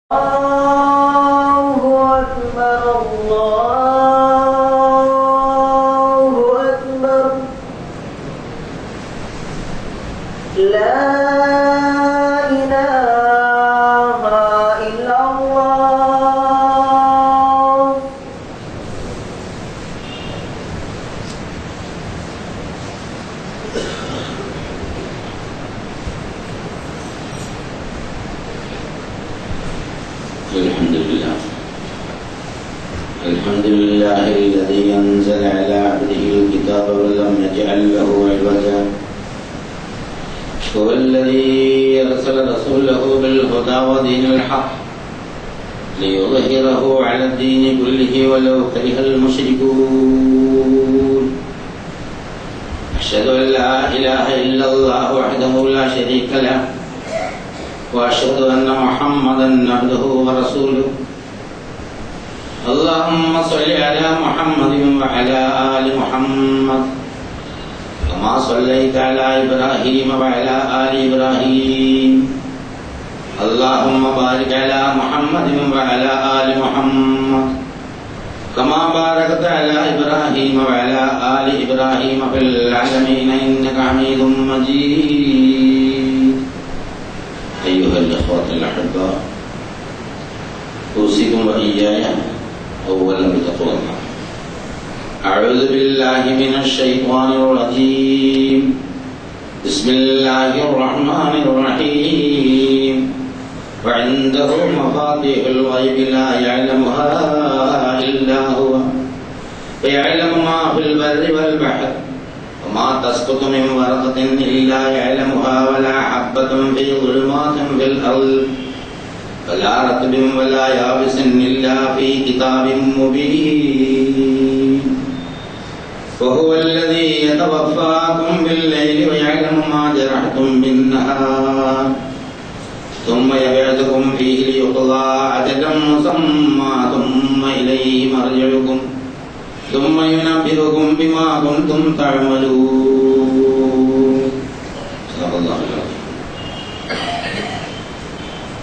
الله أكبر الله أكبر لا إله إلا الله الحمد لله الذي أنزل على عبده الكتاب ولم يجعل له عوجا هو الذي أرسل رسوله بالهدى ودين الحق ليظهره على الدين كله ولو كره المشركون أشهد أن لا إله إلا الله وحده لا شريك له وأشهد أن محمدا عبده ورسوله اللهم صل على محمد وعلى آل محمد كما صليت على إبراهيم وعلى آل إبراهيم اللهم بارك على محمد وعلى آل محمد كما باركت على إبراهيم وعلى آل إبراهيم في العالمين إنك حميد مجيد أيها الأخوة الأحباء أوصيكم وإياي أولا بتقوى الله. أعوذ بالله من الشيطان الرجيم. بسم الله الرحمن الرحيم. وعنده مفاتيح الغيب لا يعلمها إلا هو ويعلم ما في البر والبحر وما تسقط من ورقة إلا يعلمها ولا حبة في ظلمات في الأرض ولا رطب ولا يابس إلا في كتاب مبين وهو الذي يتوفاكم بالليل ويعلم ما جرحتم بالنهار ثم يبعثكم فيه ليقضى أجلا مسمى ثم إليه مرجعكم ثم ينبئكم بما كنتم تعملون. صدق الله العظيم.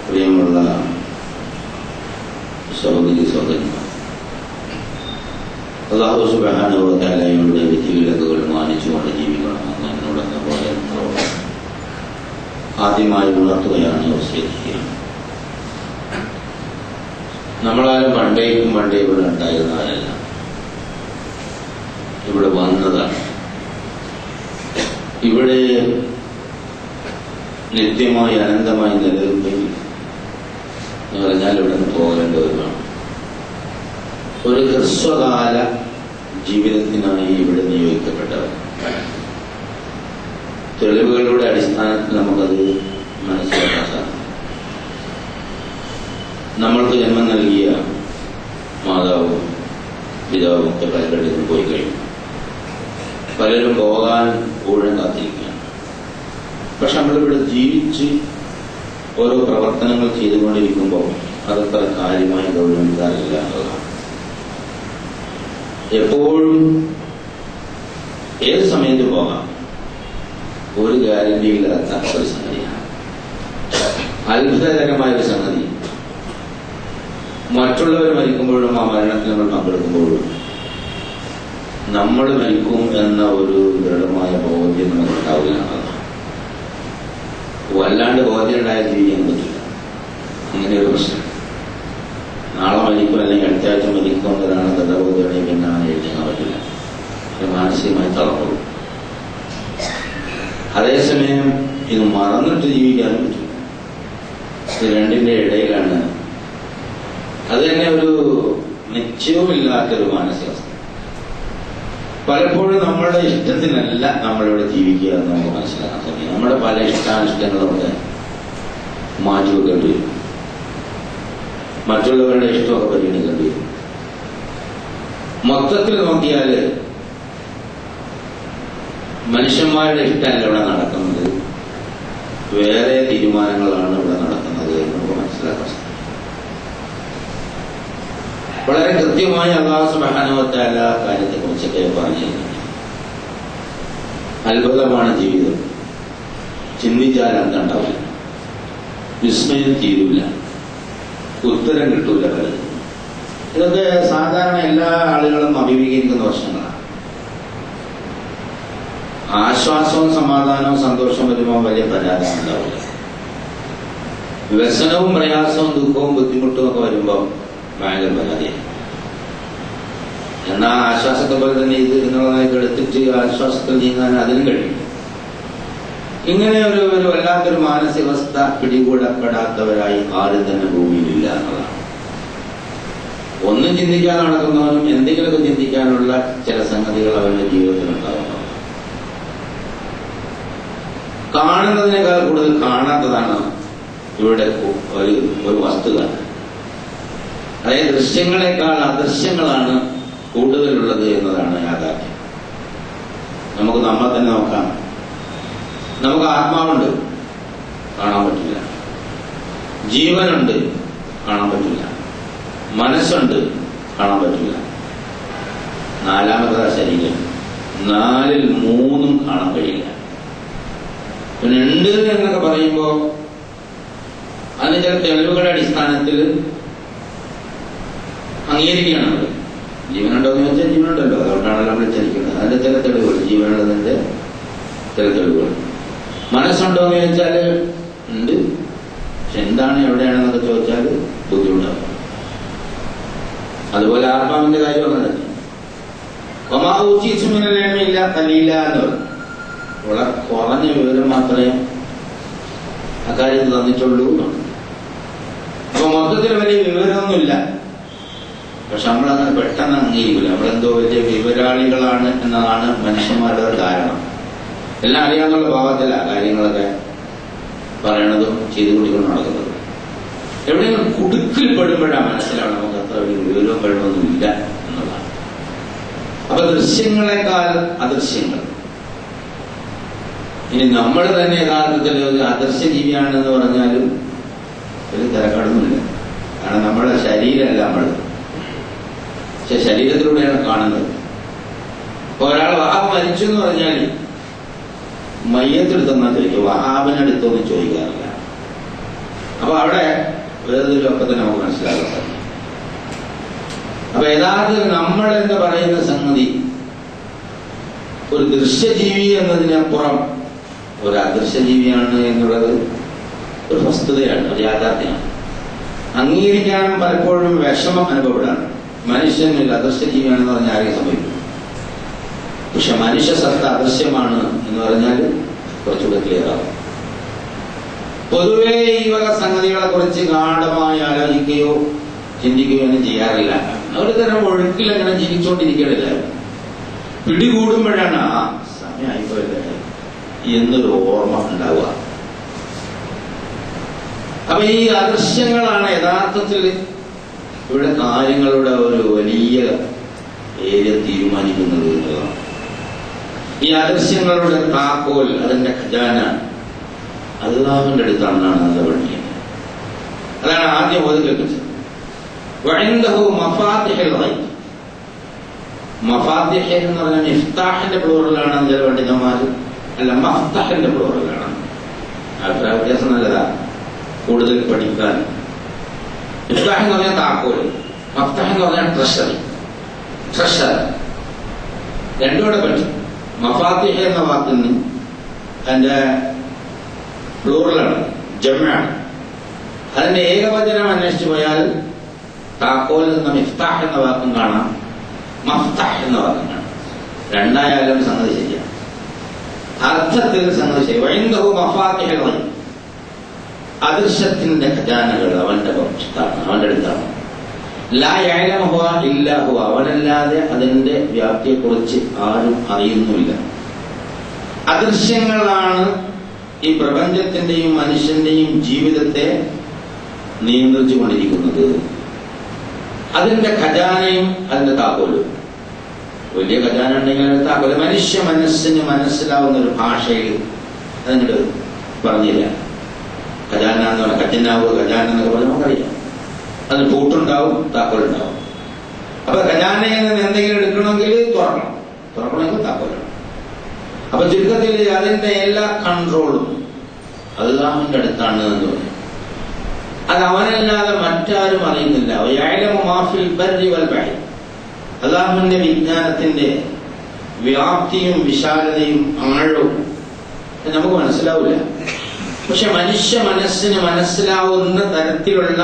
പ്രിയമുള്ള സഹോദരി സഹോദരന്മാർ, അല്ലാഹു സുബ്ഹാനഹു വ തആലയുടെ വിധിവിലക്കുകൾ മാനിച്ചുകൊണ്ട് ജീവിക്കണമെന്ന് എന്നോടൊക്കെ പോലെ ആദ്യമായി ഉണർത്തുകയാണ് വസിയത്ത്. നമ്മളാരും പണ്ടേ ഇവിടെ ഉണ്ടായിരുന്നവരല്ല, ഇവിടെ വന്നതാണ്. ഇവിടെ നിത്യമായി അനന്തമായി നിലനിൽക്കുകയും എന്ന് പറഞ്ഞാൽ ഇവിടെ നിന്ന് പോകേണ്ടവരുമാണ്. ഒരു ഹ്രസ്വകാല ജീവിതത്തിനായി ഇവിടെ നിയോഗിക്കപ്പെട്ടവർ. തെളിവുകളുടെ അടിസ്ഥാനത്തിൽ നമുക്കത് മനസ്സിലാക്കാൻ സാധിക്കും. നമ്മൾക്ക് ജന്മം നൽകിയ മാതാവും പിതാവും ഒക്കെ പലരിടത്തും പോയി കഴിഞ്ഞു. പലരും പോകാൻ ഊഴം കാത്തിരിക്കുകയാണ്. പക്ഷെ നമ്മളിവിടെ ജീവിച്ച് ഓരോ പ്രവർത്തനങ്ങൾ ചെയ്തുകൊണ്ടിരിക്കുമ്പോൾ അതത്ര കാര്യമായി ഗൗരവിക്കാറില്ല എന്നുള്ളതാണ്. എപ്പോഴും ഏത് സമയത്ത് പോകാം, ഒരു ഗ്യാരണ്ടിയില്ലാത്ത ഒരു സംഗതിയാണ്. അത്ഭുതകരമായൊരു സംഗതി. മറ്റുള്ളവർ മരിക്കുമ്പോഴും ആ മരണത്തിൽ നമ്മൾ പങ്കെടുക്കുമ്പോഴും നമ്മൾ മരിക്കും എന്ന ഒരു ദൃഢമായ ബോധ്യം നമുക്കുണ്ടാവില്ല എന്നതാണ്. വല്ലാണ്ട് ബോധ്യമുണ്ടായ ജീവിക്കാൻ പറ്റില്ല. അങ്ങനെ ഒരു പ്രശ്നം. നാളെ മരിക്കും അല്ലെങ്കിൽ അടുത്ത ആഴ്ച മരിക്കും എന്നതാണ് ദൃഢബോധ്യമുണ്ടെങ്കിൽ പിന്നെ അങ്ങനെ എഴുതാൻ പറ്റില്ല. മാനസികമായി തളർന്നു. അതേസമയം ഇത് മറന്നിട്ട് ജീവിക്കാനും പറ്റില്ല. ഇത് രണ്ടിന്റെ ഇടയിലാണ്. അത് തന്നെ ഒരു നിശ്ചയവുമില്ലാത്തൊരു മാനസികാവസ്ഥ. പലപ്പോഴും നമ്മളുടെ ഇഷ്ടത്തിനല്ല നമ്മളിവിടെ ജീവിക്കുക എന്ന് നമുക്ക് മനസ്സിലാക്കാൻ സാധിക്കും. നമ്മുടെ പല ഇഷ്ടാനിഷ്ടങ്ങളൊക്കെ മാറ്റിവെക്കേണ്ടി വരും. മറ്റുള്ളവരുടെ ഇഷ്ടമൊക്കെ പരിഗണിക്കേണ്ടി വരും. മൊത്തത്തിൽ നോക്കിയാൽ മനുഷ്യന്മാരുടെ ഇഷ്ടമല്ല ഇവിടെ നടക്കുന്നത്, വേറെ തീരുമാനങ്ങളാണ് ഇവിടെ നടക്കുന്നത് എന്ന് നമുക്ക് മനസ്സിലാക്കാൻ സാധിക്കും. വളരെ കൃത്യമായി അല്ലാഹു സുബ്ഹാനഹു വ തആല കാര്യത്തെ കുറിച്ചൊക്കെ പറഞ്ഞിരുന്നു. അത്ഭുതമാണ് ജീവിതം. ചിന്തിച്ചാൽ അന്തണ്ടാവില്ല, വിസ്മയം തീരില്ല. ഉത്തരം കിട്ടൂല പലതും. ഇതൊക്കെ സാധാരണ എല്ലാ ആളുകളും അഭിമുഖീകരിക്കുന്ന പ്രശ്നങ്ങളാണ്. ആശ്വാസവും സമാധാനവും സന്തോഷം വരുമ്പോൾ വലിയ പരാതി ഉണ്ടാവില്ല. വ്യസനവും പ്രയാസവും ദുഃഖവും ബുദ്ധിമുട്ടും ഒക്കെ വരുമ്പോൾ ഭയങ്കര പരാതിയാണ്. എന്നാൽ ആശ്വാസത്തെ പോലെ തന്നെ ഇത് എന്നുള്ളതായിട്ട് എടുത്തിട്ട് ആശ്വാസത്തിൽ നീങ്ങാൻ അതിനും കഴിയും. ഇങ്ങനെ ഒരു വല്ലാത്തൊരു മാനസികാവസ്ഥ പിടികൂടപ്പെടാത്തവരായി ആരും തന്നെ ഭൂമിയിലില്ല എന്നുള്ളതാണ്. ഒന്നും ചിന്തിക്കാൻ നടക്കുന്നവനും എന്തെങ്കിലുമൊക്കെ ചിന്തിക്കാനുള്ള ചില സംഗതികൾ അവരുടെ ജീവിതത്തിൽ ഉണ്ടാകുന്നു. കാണുന്നതിനേക്കാൾ കൂടുതൽ കാണാത്തതാണ് ഇവിടെ ഒരു വസ്തുത. അതായത് ദൃശ്യങ്ങളെക്കാൾ അദൃശ്യങ്ങളാണ് കൂടുതലുള്ളത് എന്നതാണ് യാഥാർത്ഥ്യം. നമുക്ക് നമ്മളെ തന്നെ നോക്കാം. നമുക്ക് ആത്മാവുണ്ട്, കാണാൻ പറ്റില്ല. ജീവനുണ്ട്, കാണാൻ പറ്റില്ല. മനസ്സുണ്ട്, കാണാൻ പറ്റില്ല. നാലാമത്തെ ശരീരം. 4ൽ 3 കാണാൻ കഴിയില്ല. പിന്നെ ഉണ്ട് എന്നൊക്കെ പറയുമ്പോൾ അതിന് ചില തെളിവുകളുടെ അടിസ്ഥാനത്തിൽ അംഗീകരിക്കുകയാണ്. ജീവനുണ്ടോ എന്ന് ചോദിച്ചാൽ ജീവനുണ്ടല്ലോ, അതുകൊണ്ടാണല്ലോ നമ്മൾ ചലിക്കുന്നത്. അതിന്റെ ചില തെളിവുകൾ, ജീവനുള്ളതിന്റെ ചില തെളിവുകൾ. മനസ്സുണ്ടോ എന്ന് ചോദിച്ചാൽ ഉണ്ട്, പക്ഷെ എന്താണ് എവിടെയാണെന്നൊക്കെ ചോദിച്ചാൽ ബുദ്ധിമുട്ടാണ്. അതുപോലെ ആത്മാവിന്റെ കാര്യം അങ്ങനെ തന്നെ. കൊമാഊച്ചിമില്ല കലീല എന്ന് പറഞ്ഞു. വളരെ കുറഞ്ഞ വിവരം മാത്രമേ അക്കാര്യത്തിൽ തന്നിട്ടുള്ളൂ. അപ്പൊ മൊത്തത്തിൽ വലിയ വിവരമൊന്നുമില്ല. പക്ഷെ നമ്മളങ്ങനെ പെട്ടെന്ന് അംഗീകരിക്കില്ല. നമ്മളെന്തോ വലിയ വിവരാളികളാണ് എന്നതാണ് മനുഷ്യന്മാരുടെ ഒരു ധാരണ. എല്ലാം അറിയാന്നുള്ള ഭാവത്തിലാണ് കാര്യങ്ങളൊക്കെ പറയണതും ചെയ്തു കൂടിക്കൊണ്ട് നടക്കുന്നത്. എവിടെയെങ്കിലും കുടുക്കിൽ പെടുമ്പോഴാണ് മനസ്സിലാവണം നമുക്ക് അത്ര വലിയ വിവരവും കഴിവൊന്നും ഇല്ല എന്നുള്ളതാണ്. അപ്പൊ ദൃശ്യങ്ങളെക്കാൾ അദൃശ്യങ്ങൾ. ഇനി നമ്മൾ തന്നെ യഥാർത്ഥത്തിൽ ഒരു അദൃശ്യ ജീവിയാണെന്ന് പറഞ്ഞാലും ഒരു തിരക്കടൊന്നുമില്ല. കാരണം നമ്മുടെ ശരീരമല്ല നമ്മൾ, പക്ഷെ ശരീരത്തിലൂടെയാണ് കാണുന്നത്. ഇപ്പൊ ഒരാൾ വഹാബ് മരിച്ചു എന്ന് പറഞ്ഞാൽ മയ്യത്തെടുത്തെന്നാ ചോദിക്കും, വഹാബിനടുത്തൊന്നും ചോദിക്കാറില്ല. അപ്പൊ അവിടെ വേറൊക്കെ തന്നെ നമുക്ക് മനസ്സിലാക്കാൻ സാധിക്കും. അപ്പൊ യഥാർത്ഥത്തിൽ നമ്മൾ എന്ന് പറയുന്ന സംഗതി ഒരു ദൃശ്യജീവി എന്നതിനപ്പുറം ഒരു അദൃശ്യജീവിയാണ് എന്നുള്ളത് ഒരു വസ്തുതയാണ്, ഒരു യാഥാർത്ഥ്യമാണ്. അംഗീകരിക്കാൻ പലപ്പോഴും വിഷമം അനുഭവപ്പെടാണ്. മനുഷ്യനിൽ അദൃശ്യജീവിയാണെന്ന് പറഞ്ഞാൽ ആരെയും സംഭവിക്കും. പക്ഷെ മനുഷ്യ സത്ത അദൃശ്യമാണ് എന്ന് പറഞ്ഞാൽ കുറച്ചുകൂടെ ക്ലിയർ ആവും. പൊതുവെ ഈ വക സംഗതികളെ കുറിച്ച് ഗാഢമായി ആലോചിക്കുകയോ ചിന്തിക്കുകയോ ഒന്നും ചെയ്യാറില്ല. ഒരു തരം ഒഴുക്കിൽ അങ്ങനെ ജീവിച്ചുകൊണ്ടിരിക്കണില്ല. പിടികൂടുമ്പോഴാണ് ആ സമയമായിപ്പോയില്ലേ എന്നൊരു ഓർമ്മ ഉണ്ടാവുക. അപ്പൊ ഈ അദൃശ്യങ്ങളാണ് യഥാർത്ഥത്തിൽ ഇവിടെ കാര്യങ്ങളുടെ ഒരു വലിയ ഏരിയ തീരുമാനിക്കുന്നത് എന്നുള്ളതാണ്. ഈ അദൃശ്യങ്ങളുടെ താക്കോൽ, അതിന്റെ ഖജാന അല്ലാഹുവിന്റെ അടുത്താണെന്നാണ് അത് പഠിക്കുന്നത്. അതാണ് ആദ്യം ഓതി കേൾപ്പിച്ചത്. മഫാത്തിഹ് എന്ന് പറഞ്ഞാൽ മിഫ്താഹിന്റെ പ്ലൂറലാണ് ചില പണ്ഡിതന്മാർ, അല്ല മഫ്തഹിന്റെ പ്ലൂറലാണ്. അഭിപ്രായ വ്യത്യാസം നല്ലതാ കൂടുതൽ പഠിക്കാൻ. മിഫ്താഹ് എന്ന് പറഞ്ഞാൽ താക്കോൽ, മഫ്തഹ് എന്ന് പറഞ്ഞാൽ ട്രഷർ. രണ്ടുകൂടെ പഠിച്ചു. മഫാത്തിഹ് എന്ന വാക്കിന് അതിന്റെ പ്ലൂറലാണ്, ജംആണ്. അതിന്റെ ഏകവചനം അന്വേഷിച്ചു പോയാൽ താക്കോൽ എന്ന മിഫ്താഹ് എന്ന വാക്കും കാണാം, മഫ്തഹ് എന്ന വാക്കും കാണാം. രണ്ടായാലും സംഗതി ശരിയാണ്, അർത്ഥത്തിൽ സംഗതി ശരി. വഇൻദഹു മഫാത്തിഹുൽ ഗൈബ്, അദൃശ്യത്തിന്റെ ഖജാനകൾ അവന്റെ പക്ഷത്താണ്, അവന്റെ അടുത്താണ്. ലാ യഅലമുഹു ഇല്ലാ ഹുവ, അവനല്ലാതെ അതിന്റെ വ്യാപ്തിയെക്കുറിച്ച് ആരും അറിയുന്നില്ല. അദൃശ്യങ്ങളാണ് ഈ പ്രപഞ്ചത്തിന്റെയും മനുഷ്യന്റെയും ജീവിതത്തെ നിയന്ത്രിച്ചു കൊണ്ടിരിക്കുന്നത്. അതിന്റെ ഖജാനയും അതിന്റെ താക്കോലും. വലിയ ഖജാന ഉണ്ടെങ്കിൽ അതിന്റെ താക്കോല് മനുഷ്യ മനസ്സിന് മനസ്സിലാവുന്ന ഒരു ഭാഷയിൽ അതിനോട് പറഞ്ഞില്ല. ഖജാന എന്ന് പറഞ്ഞാൽ ഖജനാവ്, ഖജാന എന്നൊക്കെ പറഞ്ഞാൽ നമുക്കറിയാം. അതിന് പൂട്ടുണ്ടാവും, താക്കോലുണ്ടാവും. അപ്പൊ ഖജാനയിൽ നിന്ന് എന്തെങ്കിലും എടുക്കണമെങ്കിൽ തുറക്കണമെങ്കിൽ താക്കോലാണ്. അപ്പൊ ചുരുക്കത്തിൽ അതിന്റെ എല്ലാ കൺട്രോളും അല്ലാഹുവിന്റെ അടുത്താണ് എന്ന് പറയും. അത് അവനല്ലാതെ മറ്റാരും അറിയുന്നില്ല. അല്ലാഹുവിന്റെ വിജ്ഞാനത്തിന്റെ വ്യാപ്തിയും വിശാലതയും ആഴവും നമുക്ക് മനസ്സിലാവില്ല. പക്ഷെ മനുഷ്യ മനസ്സിന് മനസ്സിലാവുന്ന തരത്തിലുള്ള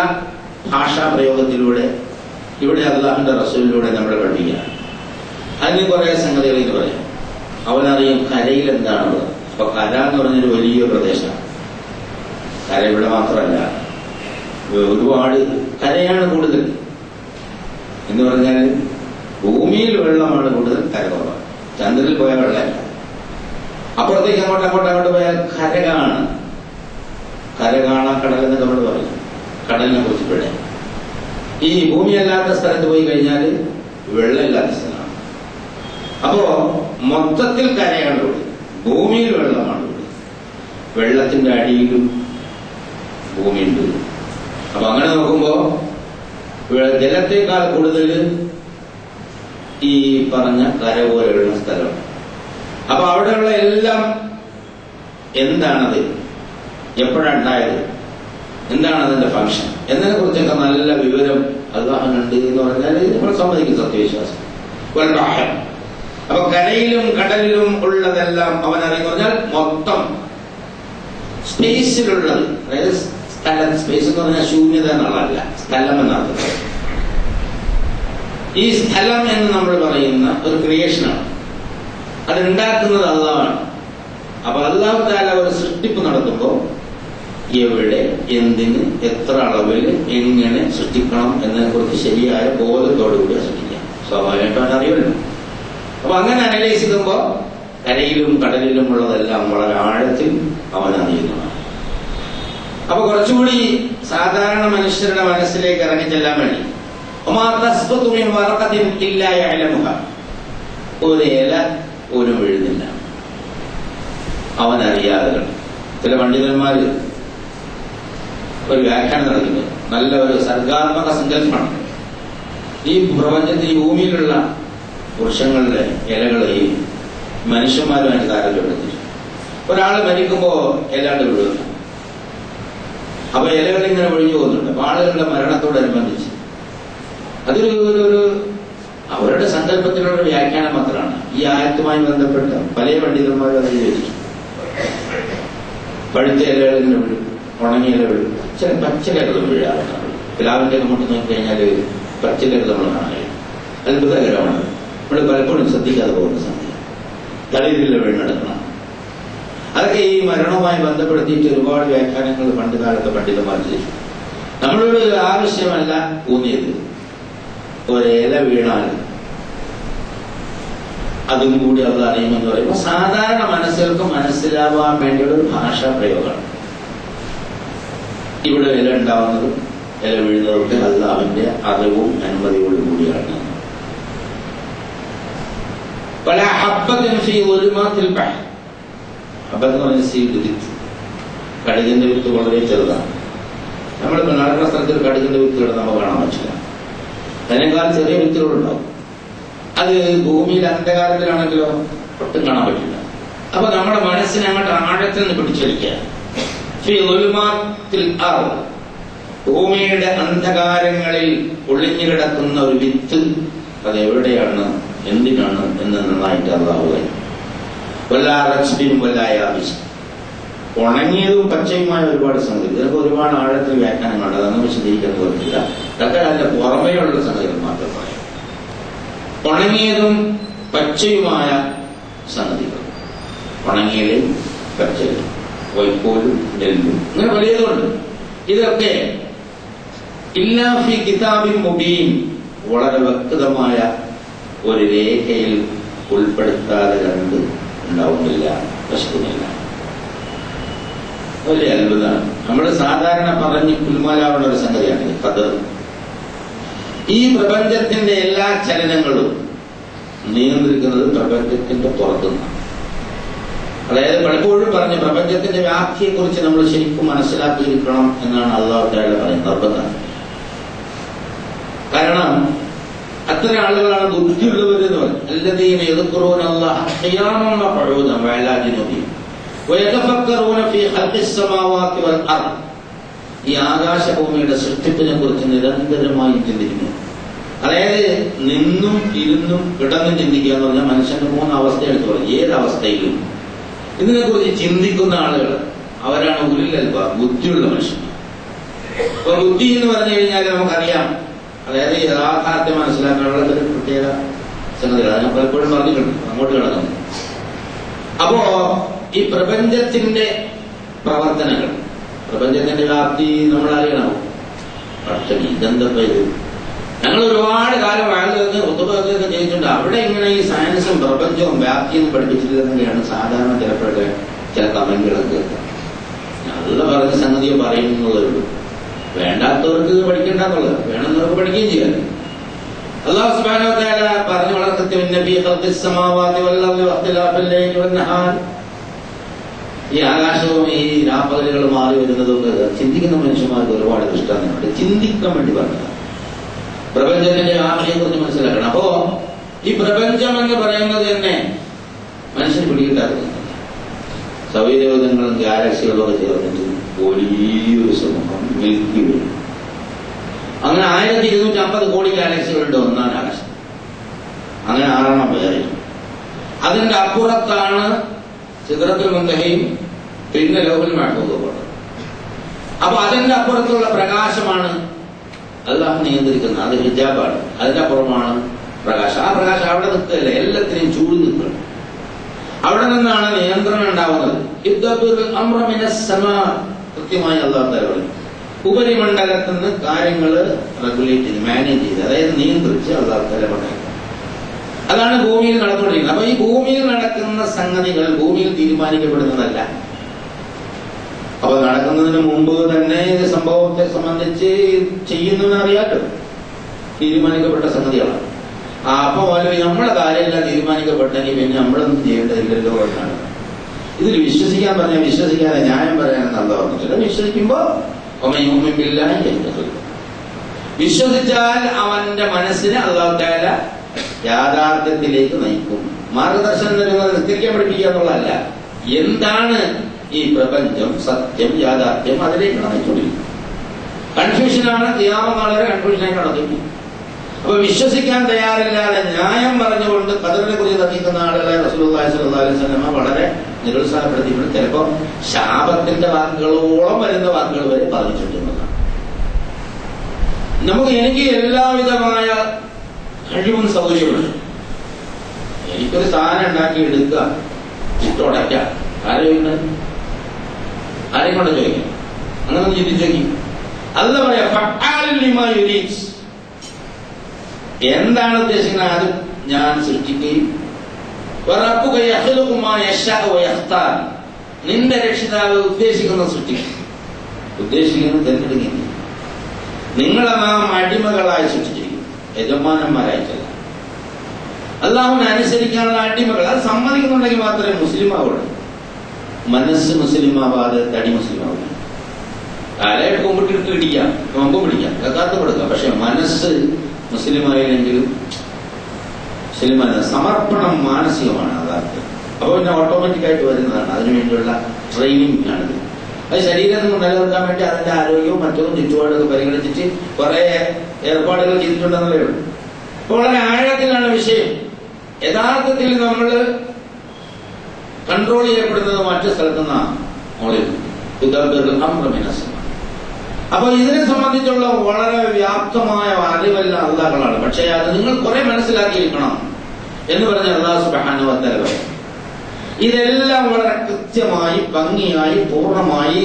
ഭാഷാ പ്രയോഗത്തിലൂടെ ഇവിടെ അല്ലാഹുവിന്റെ റസൂലിലൂടെ നമ്മൾ പഠിക്കുകയാണ്. അതിന് കുറെ സംഗതികൾ ഇത് പറയാം. അവനറിയും കരയിൽ എന്താണുള്ളത്. അപ്പൊ കര എന്ന് പറഞ്ഞൊരു വലിയ പ്രദേശമാണ്. കര ഇവിടെ മാത്രമല്ല, ഒരുപാട് കരയാണ് കൂടുതൽ എന്ന് പറഞ്ഞാൽ ഭൂമിയിൽ വെള്ളമാണ് കൂടുതൽ, കര കുറവാണ്. ചന്ദ്രനിൽ പോയാൽ വെള്ളമല്ല. അപ്പുറത്തേക്ക് അങ്ങോട്ട് പോയാൽ കര കാണാം. കര കാണാൻ കടൽ എന്ന് നമ്മൾ പറയും. കടലിനെ കുറിച്ച് ഇവിടെ ഈ ഭൂമിയല്ലാത്ത സ്ഥലത്ത് പോയി കഴിഞ്ഞാൽ വെള്ളമില്ലാത്ത സ്ഥലമാണ്. അപ്പോ മൊത്തത്തിൽ കരയാണ് കൂടുതൽ, ഭൂമിയിൽ വെള്ളമാണ് കൂടുതൽ, വെള്ളത്തിന്റെ അടിയിലും ഭൂമിയുണ്ട്. അപ്പൊ അങ്ങനെ നോക്കുമ്പോ ജലത്തേക്കാൾ കൂടുതൽ ഈ പറഞ്ഞ കര പോലെയുള്ള സ്ഥലമാണ്. അപ്പൊ അവിടെയുള്ള എല്ലാം എന്താണത്, എപ്പോഴാണ്ടായത്, എന്താണ് അതിന്റെ ഫംഗ്ഷൻ എന്നതിനെ കുറിച്ചൊക്കെ നല്ല വിവരം അല്ലാഹുവിനുണ്ട് എന്ന് പറഞ്ഞാൽ നമ്മൾ സമ്മതിക്കും, സത്യവിശ്വാസം. അപ്പൊ കരയിലും കടലിലും ഉള്ളതെല്ലാം അവൻ അറിയുന്ന പറഞ്ഞാൽ മൊത്തം സ്പേസിലുള്ളത്, അതായത് സ്ഥലം. സ്പേസ് എന്ന് പറഞ്ഞാൽ ശൂന്യത എന്നുള്ളതല്ല, സ്ഥലം എന്നർത്ഥം. ഈ സ്ഥലം എന്ന് നമ്മൾ പറയുന്ന ഒരു ക്രിയേഷനാണ്. അതുണ്ടാക്കുന്നത് അല്ലാഹുവാണ്. അപ്പൊ അല്ലാഹു തആല ഒരു സൃഷ്ടിപ്പ് നടത്തുമ്പോൾ എവിടെ, എന്തിന്, എത്ര അളവിൽ, എങ്ങനെ സൃഷ്ടിക്കണം എന്നതിനെ കുറിച്ച് ശരിയായ ബോധത്തോടുകൂടി സൃഷ്ടിക്കാം. സ്വാഭാവികമായിട്ടും അവൻ അറിയുമല്ലോ. അപ്പൊ അങ്ങനെ അനലൈസ് ചെയ്യുമ്പോൾ കരയിലും കടലിലും ഉള്ളതെല്ലാം വളരെ ആഴത്തിൽ അവൻ അറിയുന്നതാണ്. അപ്പൊ കുറച്ചുകൂടി സാധാരണ മനുഷ്യരുടെ മനസ്സിലേക്ക് ഇറങ്ങി ചെല്ലാൻ വേണ്ടി ഒരു ഇല പോലും വീഴുന്നില്ല അവനറിയാതെ. ചില പണ്ഡിതന്മാര് ഒരു വ്യാഖ്യാനം നടക്കുന്നത് നല്ല ഒരു സർഗാത്മക സങ്കല്പമാണ്. ഈ പ്രപഞ്ചത്തിൽ, ഈ ഭൂമിയിലുള്ള വൃക്ഷങ്ങളുടെ ഇലകളെയും മനുഷ്യന്മാരുമായിട്ട് താരതമ്യപ്പെടുത്തി. ഒരാൾ മരിക്കുമ്പോ ഇലാണ്ട് വീഴുന്നു. അപ്പൊ ഇലകൾ ഇങ്ങനെ ഒഴിഞ്ഞു പോകുന്നുണ്ട്. അപ്പൊ ആളുകളുടെ മരണത്തോടനുബന്ധിച്ച് അതൊരു അവരുടെ സങ്കല്പത്തിലുള്ള വ്യാഖ്യാനം മാത്രമാണ്. ഈ ആയത്തുമായി ബന്ധപ്പെട്ട പല പണ്ഡിതന്മാരും അത് ചോദിച്ചു. പഴുത്ത ഇലകൾ ഇങ്ങനെ വീഴും, ഉണങ്ങിയ ഇല വീഴും, ചില പച്ചിലകളും വീഴാറുണ്ട്. പിലാവിന്റെ അങ്ങോട്ട് നോക്കിക്കഴിഞ്ഞാൽ പച്ചിലകൾ നമ്മൾ കാണാൻ കഴിയും. അത്ഭുതകരമാണ്. നമ്മൾ പലപ്പോഴും ശ്രദ്ധിക്കാതെ പോകുന്ന സമയം തലയിലുള്ള വീണെടുക്കണം. അതൊക്കെ ഈ മരണവുമായി ബന്ധപ്പെടുത്തിയിട്ട് ഒരുപാട് വ്യാഖ്യാനങ്ങൾ പണ്ടുകാലത്ത് പണ്ഡിതന്മാർ ചെയ്തു. നമ്മളോട് ആവശ്യമല്ല ഊന്നിയത്, ഒരില വീണാൽ അതും കൂടി അത് അറിയുമെന്ന് പറയുമ്പോൾ സാധാരണ മനസ്സിലേക്ക് മനസ്സിലാവാൻ വേണ്ടിയുള്ള ഒരു ഭാഷാ പ്രയോഗമാണ്. ഇവിടെ ഇല ഉണ്ടാവുന്നതും ഇല വീഴുന്നതൊക്കെ അല്ലാഹുവിന്റെ അറിവും അനുമതിയോടും കൂടിയാണ്. പല ഹബ്ബത്തിൻ ഫീ ദുൽമാത്തിൽ ബഹർ. ഹബ്ബത്ത് എന്ന് പറഞ്ഞ സീഡ്, വിത്ത്. കടുകിന്റെ വിത്ത് വളരെ ചെറുതാണ്. നമ്മളിപ്പോൾ നടക്കുന്ന സ്ഥലത്തിൽ കടുകിന്റെ വിത്തുകൾ നമുക്ക് കാണാൻ പറ്റില്ല. അതിനേക്കാൾ ചെറിയ വിത്തുകളുണ്ടാവും. അത് ഭൂമിയിൽ അന്ധകാരത്തിലാണെങ്കിലോ ഒട്ടും കാണാൻ പറ്റില്ല. അപ്പൊ നമ്മുടെ മനസ്സിനെ അങ്ങോട്ട് ആഴത്തിൽ നിന്ന് പിടിച്ചെടുക്കുക. ഭൂമിയുടെ അന്ധകാരങ്ങളിൽ ഒളിഞ്ഞു കിടക്കുന്ന ഒരു വിത്ത്, അത് എവിടെയാണ്, എന്തിനാണ് എന്ന് നന്നായിട്ട് അല്ലാഹു അറിയും. ഉണങ്ങിയതും പച്ചയുമായ ഒരുപാട് സംഗതി, ഇതിനൊക്കെ ഒരുപാട് ആഴത്തിൽ വ്യാഖ്യാനങ്ങളുണ്ട്. അതൊന്നും വിശദീകരിക്കാൻ പോകത്തില്ല. അതൊക്കെ അതിന്റെ പുറമേയുള്ള സംഗതികൾ മാത്രം പറയാം. ഉണങ്ങിയതും പച്ചയുമായ സംഗതികൾ, ഉണങ്ങിയലും പച്ചയിലും, വൈക്കോലും നെല്ലും, ഇങ്ങനെ വലിയതുണ്ട്. ഇതൊക്കെ ഇല്ലാ ഫീ കിതാബിൻ മുബീൻ, വളരെ വ്യക്തമായ ഒരു രേഖയിൽ ഉൾപ്പെടുത്താതെ കണ്ട് ഉണ്ടാവുന്നില്ല, പശുക്കുന്നില്ല. വലിയ അത്ഭുതമാണ്. നമ്മൾ സാധാരണ പറഞ്ഞ് കുൽമാലാവുന്ന ഒരു സംഗതിയാണ് ഖദർ. ഈ പ്രപഞ്ചത്തിന്റെ എല്ലാ ചലനങ്ങളും നിയന്ത്രിക്കുന്നത് പ്രപഞ്ചത്തിന്റെ പുറത്തുനിന്നാണ്. അതായത് പലപ്പോഴും പറഞ്ഞ പ്രപഞ്ചത്തിന്റെ വ്യാപ്തിയെ കുറിച്ച് നമ്മൾ ശരിക്കും മനസ്സിലാക്കിയിരിക്കണം എന്നാണ് അല്ലാഹു തആല പറയുന്നത്, നിർബന്ധം. കാരണം അത്തരം ആളുകളാണ് ബുദ്ധിയുള്ളവരെന്ന് പറയുന്നത്. അല്ലദീന യദ്കുറൂനല്ലാഹ ഖിയാമൻ വഖുഊദൻ വഅലാ ജുനൂബിഹിം വയതഫക്കറൂന ഫീ ഖൽഖിസ് സമാവാതി വൽ അർദ് ഈ ആകാശഭൂമിയുടെ സൃഷ്ടിപ്പിനെ കുറിച്ച് നിരന്തരമായി ചിന്തിക്കുന്നു. അതായത് നിന്നും ഇരുന്നും കിടന്നും ചിന്തിക്കുക എന്ന് പറഞ്ഞാൽ മനുഷ്യന്റെ 3 അവസ്ഥ എടുത്തു പറയും. ഏതവസ്ഥയിലും ഇതിനെക്കുറിച്ച് ചിന്തിക്കുന്ന ആളുകൾ അവരാണ് ഉലിൽ അൽബാബ്, ബുദ്ധിയുള്ള മനുഷ്യൻ. അപ്പൊ ബുദ്ധി എന്ന് പറഞ്ഞു കഴിഞ്ഞാൽ നമുക്കറിയാം, അതായത് യഥാർത്ഥത്തെ മനസ്സിലാക്കാനുള്ള ഒരു പ്രത്യേക സംഗതികളാണ്. ഞാൻ പലപ്പോഴും പറഞ്ഞിട്ടുണ്ട്, അങ്ങോട്ട് കിടക്കുന്നു. അപ്പോ ഈ പ്രപഞ്ചത്തിന്റെ പ്രവർത്തനങ്ങൾ, പ്രപഞ്ചത്തിന്റെ വ്യാപ്തി നമ്മൾ അറിയണം. പക്ഷേ ഇതെന്തൊക്കെ ഇത് ഞങ്ങൾ ഒരുപാട് കാലം വാഴകൾക്ക് ഒത്തുപൊക്കെ ചെയ്തിട്ടുണ്ട്. അവിടെ ഇങ്ങനെ ഈ സയൻസും പ്രപഞ്ചവും വ്യാപ്തിയും പഠിപ്പിച്ചിരുന്നതൊക്കെയാണ് സാധാരണ ചിലപ്പോഴൊക്കെ ചില കമന്റുകളൊക്കെ നല്ല പറഞ്ഞ സംഗതിയെ പറയുന്നുള്ളൂ. വേണ്ടാത്തവർക്ക് പഠിക്കേണ്ടെന്നുള്ളത്, വേണമെന്നവർക്ക് പഠിക്കുകയും ചെയ്യാം. അല്ലാഹു സുബ്ഹാനഹു വ തആല പറഞ്ഞു വളർത്തി നബി ഖൽഖിസ് സമാവാതി വൽ അർളി വഖ്തിലാഫിൽ ലൈലി വൻ നഹാർ. ഈ ആകാശവും ഈ രാപ്പകലുകൾ മാറി വരുന്നതൊക്കെ ചിന്തിക്കുന്ന മനുഷ്യന്മാർക്ക് ഒരുപാട് ഇഷ്ടമാണ്. ചിന്തിക്കാൻ വേണ്ടി പറഞ്ഞത് പ്രപഞ്ചത്തിന്റെ വ്യാപ്തിയെ കുറിച്ച് മനസ്സിലാക്കണം. അപ്പോ ഈ പ്രപഞ്ചം എന്ന് പറയുന്നത് തന്നെ മനുഷ്യൻ പിടികിട്ടാറുണ്ട്. സൗരയൂഥങ്ങളും ഗാലക്സികളൊക്കെ ചേർന്നിട്ട് വലിയൊരു സമൂഹം മിൽക്കി വേ. അങ്ങനെ 1250 കോടി ഗാലക്സികളുണ്ട് ഒന്നാം ആകാശം. അങ്ങനെ 6 വേറെ. അതിന്റെ അപ്പുറത്താണ് സിദ്റത്തുൽ മുൻതഹയും പിന്നെ ലൗഹുൽ മഹ്ഫൂദും. അപ്പൊ അതിന്റെ അപ്പുറത്തുള്ള പ്രകാശമാണ് അല്ലാഹു നിയന്ത്രിക്കുന്നത്. അത് ഹിജാബാണ്. അതിന്റെ അപ്പുറമാണ് പ്രകാശം. ആ പ്രകാശം അവിടെ നിൽക്കുകയല്ല, എല്ലാത്തിനെയും ചൂടി നിൽക്കണം. അവിടെ നിന്നാണ് നിയന്ത്രണം ഉണ്ടാവുന്നത്. കൃത്യമായി അല്ലാഹു തആല പറയും, ഉപരിമണ്ഡലത്തിൽ നിന്ന് കാര്യങ്ങൾ റെഗുലേറ്റ് ചെയ്ത് മാനേജ് ചെയ്ത്, അതായത് നിയന്ത്രിച്ച് അല്ലാഹു തആല പറയുന്നത്. അതാണ് ഭൂമിയിൽ നടന്നുകൊണ്ടിരിക്കുന്നത്. അപ്പൊ ഈ ഭൂമിയിൽ നടക്കുന്ന സംഗതികൾ ഭൂമിയിൽ തീരുമാനിക്കപ്പെടുന്നതല്ല. അപ്പൊ നടക്കുന്നതിന് മുമ്പ് തന്നെ ഇത് സംഭവത്തെ സംബന്ധിച്ച് ചെയ്യുന്നതെന്ന് അറിയാലോ, തീരുമാനിക്കപ്പെട്ട സംഗതികളാണ്. അപ്പൊ നമ്മളെ കാര്യമെല്ലാം തീരുമാനിക്കപ്പെട്ടെങ്കിൽ പിന്നെ നമ്മളൊന്നും ചെയ്യേണ്ടതില്ലല്ലോ എന്നാണ്. ഇതിൽ വിശ്വസിക്കാൻ പറഞ്ഞാൽ വിശ്വസിക്കാതെ ന്യായം പറയാനെന്ന് അല്ലാഹു പറഞ്ഞില്ല. വിശ്വസിക്കുമ്പോ വിശ്വസിച്ചാൽ അവന്റെ മനസ്സിനെ അല്ലാഹു തആല യാഥാർത്ഥ്യത്തിലേക്ക് നയിക്കും. മാർഗദർശനം തരുന്നത് നിസ്കരിക്കാൻ പഠിപ്പിക്കുക എന്നുള്ളതല്ല. എന്താണ് ഈ പ്രപഞ്ചം, സത്യം, യാഥാർത്ഥ്യം, അതിലേക്ക് നയിച്ചുകൊണ്ടിരിക്കും. കൺഫ്യൂഷനാണ്, ഖിയാമത്ത് വളരെ കൺഫ്യൂഷനായി നടത്തിക്കും. അപ്പൊ വിശ്വസിക്കാൻ തയ്യാറില്ലാതെ ന്യായം പറഞ്ഞുകൊണ്ട് ഖദറിനെ കുറിച്ച് തർക്കിക്കുന്ന ആളുകളെ റസൂലുള്ളാഹി സ്വല്ലല്ലാഹു അലൈഹി വസല്ലം വളരെ നിരുത്സാഹപ്പെടുത്തിയിട്ടുണ്ട്. ചിലപ്പോൾ ശാപത്തിന്റെ വാക്കുകളോളം വരുന്ന വാക്കുകൾ വരെ പറഞ്ഞിട്ടുണ്ടെന്നതാണ്. എനിക്ക് എല്ലാവിധമായ കഴിവും സൗകര്യമുണ്ട്. എനിക്കൊരു സാധനം ഉണ്ടാക്കി എടുക്കുക, ഇട്ടുടയ്ക്കാം. ആരെയും കൊണ്ട് ചോദിക്കാം. അങ്ങനെ ഒന്ന് ചിന്തിച്ചു നോക്കി. അല്ല പറയാ എന്താണ് ഉദ്ദേശിക്കുന്നത് അത് ഞാൻ സൃഷ്ടിക്കുകയും നിന്റെ രക്ഷിതാവ് ഉദ്ദേശിക്കുന്ന സൃഷ്ടിക്കും, ഉദ്ദേശിക്കുന്നത് തെരഞ്ഞെടുക്കുകയും. നിങ്ങളെ നാം അടിമകളായി സൃഷ്ടിച്ചിരിക്കും, യജമാനന്മാരായിട്ടല്ല. അല്ലാഹുവിനെ അനുസരിക്കാനുള്ള അടിമകൾ. അത് സമ്മതിക്കുന്നുണ്ടെങ്കിൽ മാത്രമേ മുസ്ലിം ആവുള്ളൂ. മനസ്സ് മുസ്ലിമാവാതെ തടി മുസ്ലിമാവില്ല. തലയെ കൊമ്പിട്ടിട്ട് ഇടിക്കാം, നോമ്പും പിടിക്കാം, കാത്തു കൊടുക്കാം. പക്ഷെ മനസ്സ് മുസ്ലിമായില്ലെങ്കിലും മുസ്ലിമല്ല. സമർപ്പണം മാനസികമാണ് യഥാർത്ഥം. അപ്പോൾ പിന്നെ ഓട്ടോമാറ്റിക്കായിട്ട് വരുന്നതാണ്. അതിനുവേണ്ടിയുള്ള ട്രെയിനിങ് ആണിത്. അത് ശരീരത്തിൽ നിന്ന് നിലനിർത്താൻ വേണ്ടി അതിന്റെ ആരോഗ്യവും മറ്റൊന്നും ചുറ്റുപാടൊക്കെ പരിഗണിച്ചിട്ട് കുറെ ഏർപ്പാടുകൾ ചെയ്തിട്ടുണ്ടെന്നേ ഉള്ളൂ. അപ്പോൾ വളരെ ആഴത്തിലാണ് വിഷയം. യഥാർത്ഥത്തിൽ നമ്മൾ കൺട്രോൾ ചെയ്യപ്പെടുന്നത് മറ്റു സ്ഥലത്തു നിന്നാണ്. അപ്പൊ ഇതിനെ സംബന്ധിച്ചുള്ള വളരെ വ്യാപ്തമായ അറിവെല്ലാം അല്ലാഹുവാണ്. പക്ഷേ അത് നിങ്ങൾ കുറെ മനസ്സിലാക്കിയിരിക്കണം എന്ന് പറഞ്ഞ അല്ലാഹു സുബ്ഹാനഹു വ തആല ഇതെല്ലാം വളരെ കൃത്യമായി, ഭംഗിയായി, പൂർണ്ണമായി,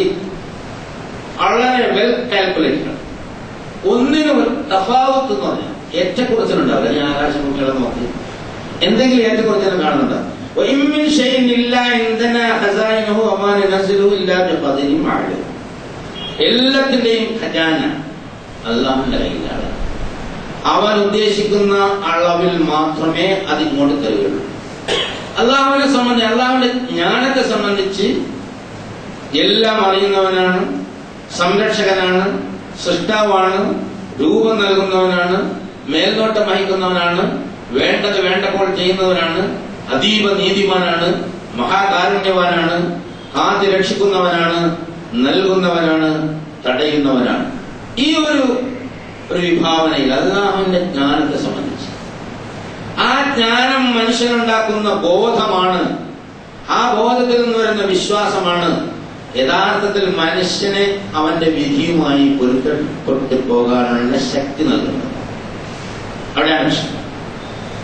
വളരെ വെൽ കാൽക്കുലേറ്റഡ്. ഒന്നിനും തഫാവുത്ത് എന്ന് പറഞ്ഞാൽ ഏറ്റക്കുറച്ചിലുണ്ടാവില്ല. ഞാൻ ആകാശമുഖികളെ നോക്കി എന്തെങ്കിലും ഏറ്റക്കുറച്ചിലും കാണുന്നുണ്ട്. എല്ലാത്തിന്റെയും ഖജാന അല്ലാഹുവിന്റെ കയ്യിലാണ്. അവൻ ഉദ്ദേശിക്കുന്ന അളവിൽ മാത്രമേ അതിങ്ങോട്ട് തരികയുള്ളൂ. അല്ലാഹുവിനെ സംബന്ധിച്ച്, അല്ലാഹുവിന്റെ ജ്ഞാനത്തെ സംബന്ധിച്ച് എല്ലാം അറിയുന്നവനാണ്, സംരക്ഷകനാണ്, സൃഷ്ടാവാണ്, രൂപം നൽകുന്നവനാണ്, മേൽനോട്ടം വഹിക്കുന്നവനാണ്, വേണ്ടത് വേണ്ടപ്പോൾ ചെയ്യുന്നവനാണ്, അതീവ നീതിമാനാണ്, മഹാകാരുണ്യവാനാണ്, ആദ്യ രക്ഷിക്കുന്നവനാണ്, നൽകുന്നവനാണ്, തടയുന്നവനാണ്. ഈ ഒരു വിഭാവനയിൽ അല്ലാഹുവിന്റെ ജ്ഞാനത്തെ സംബന്ധിച്ച് ആ ജ്ഞാനം മനുഷ്യനുണ്ടാക്കുന്ന ബോധമാണ്, ആ ബോധത്തിൽ നിന്ന് വരുന്ന വിശ്വാസമാണ് യഥാർത്ഥത്തിൽ മനുഷ്യനെ അവന്റെ വിധിയുമായി പൊരുത്തപ്പെട്ടു പോകാനുള്ള ശക്തി നൽകുന്നത്. അവിടെയാണ്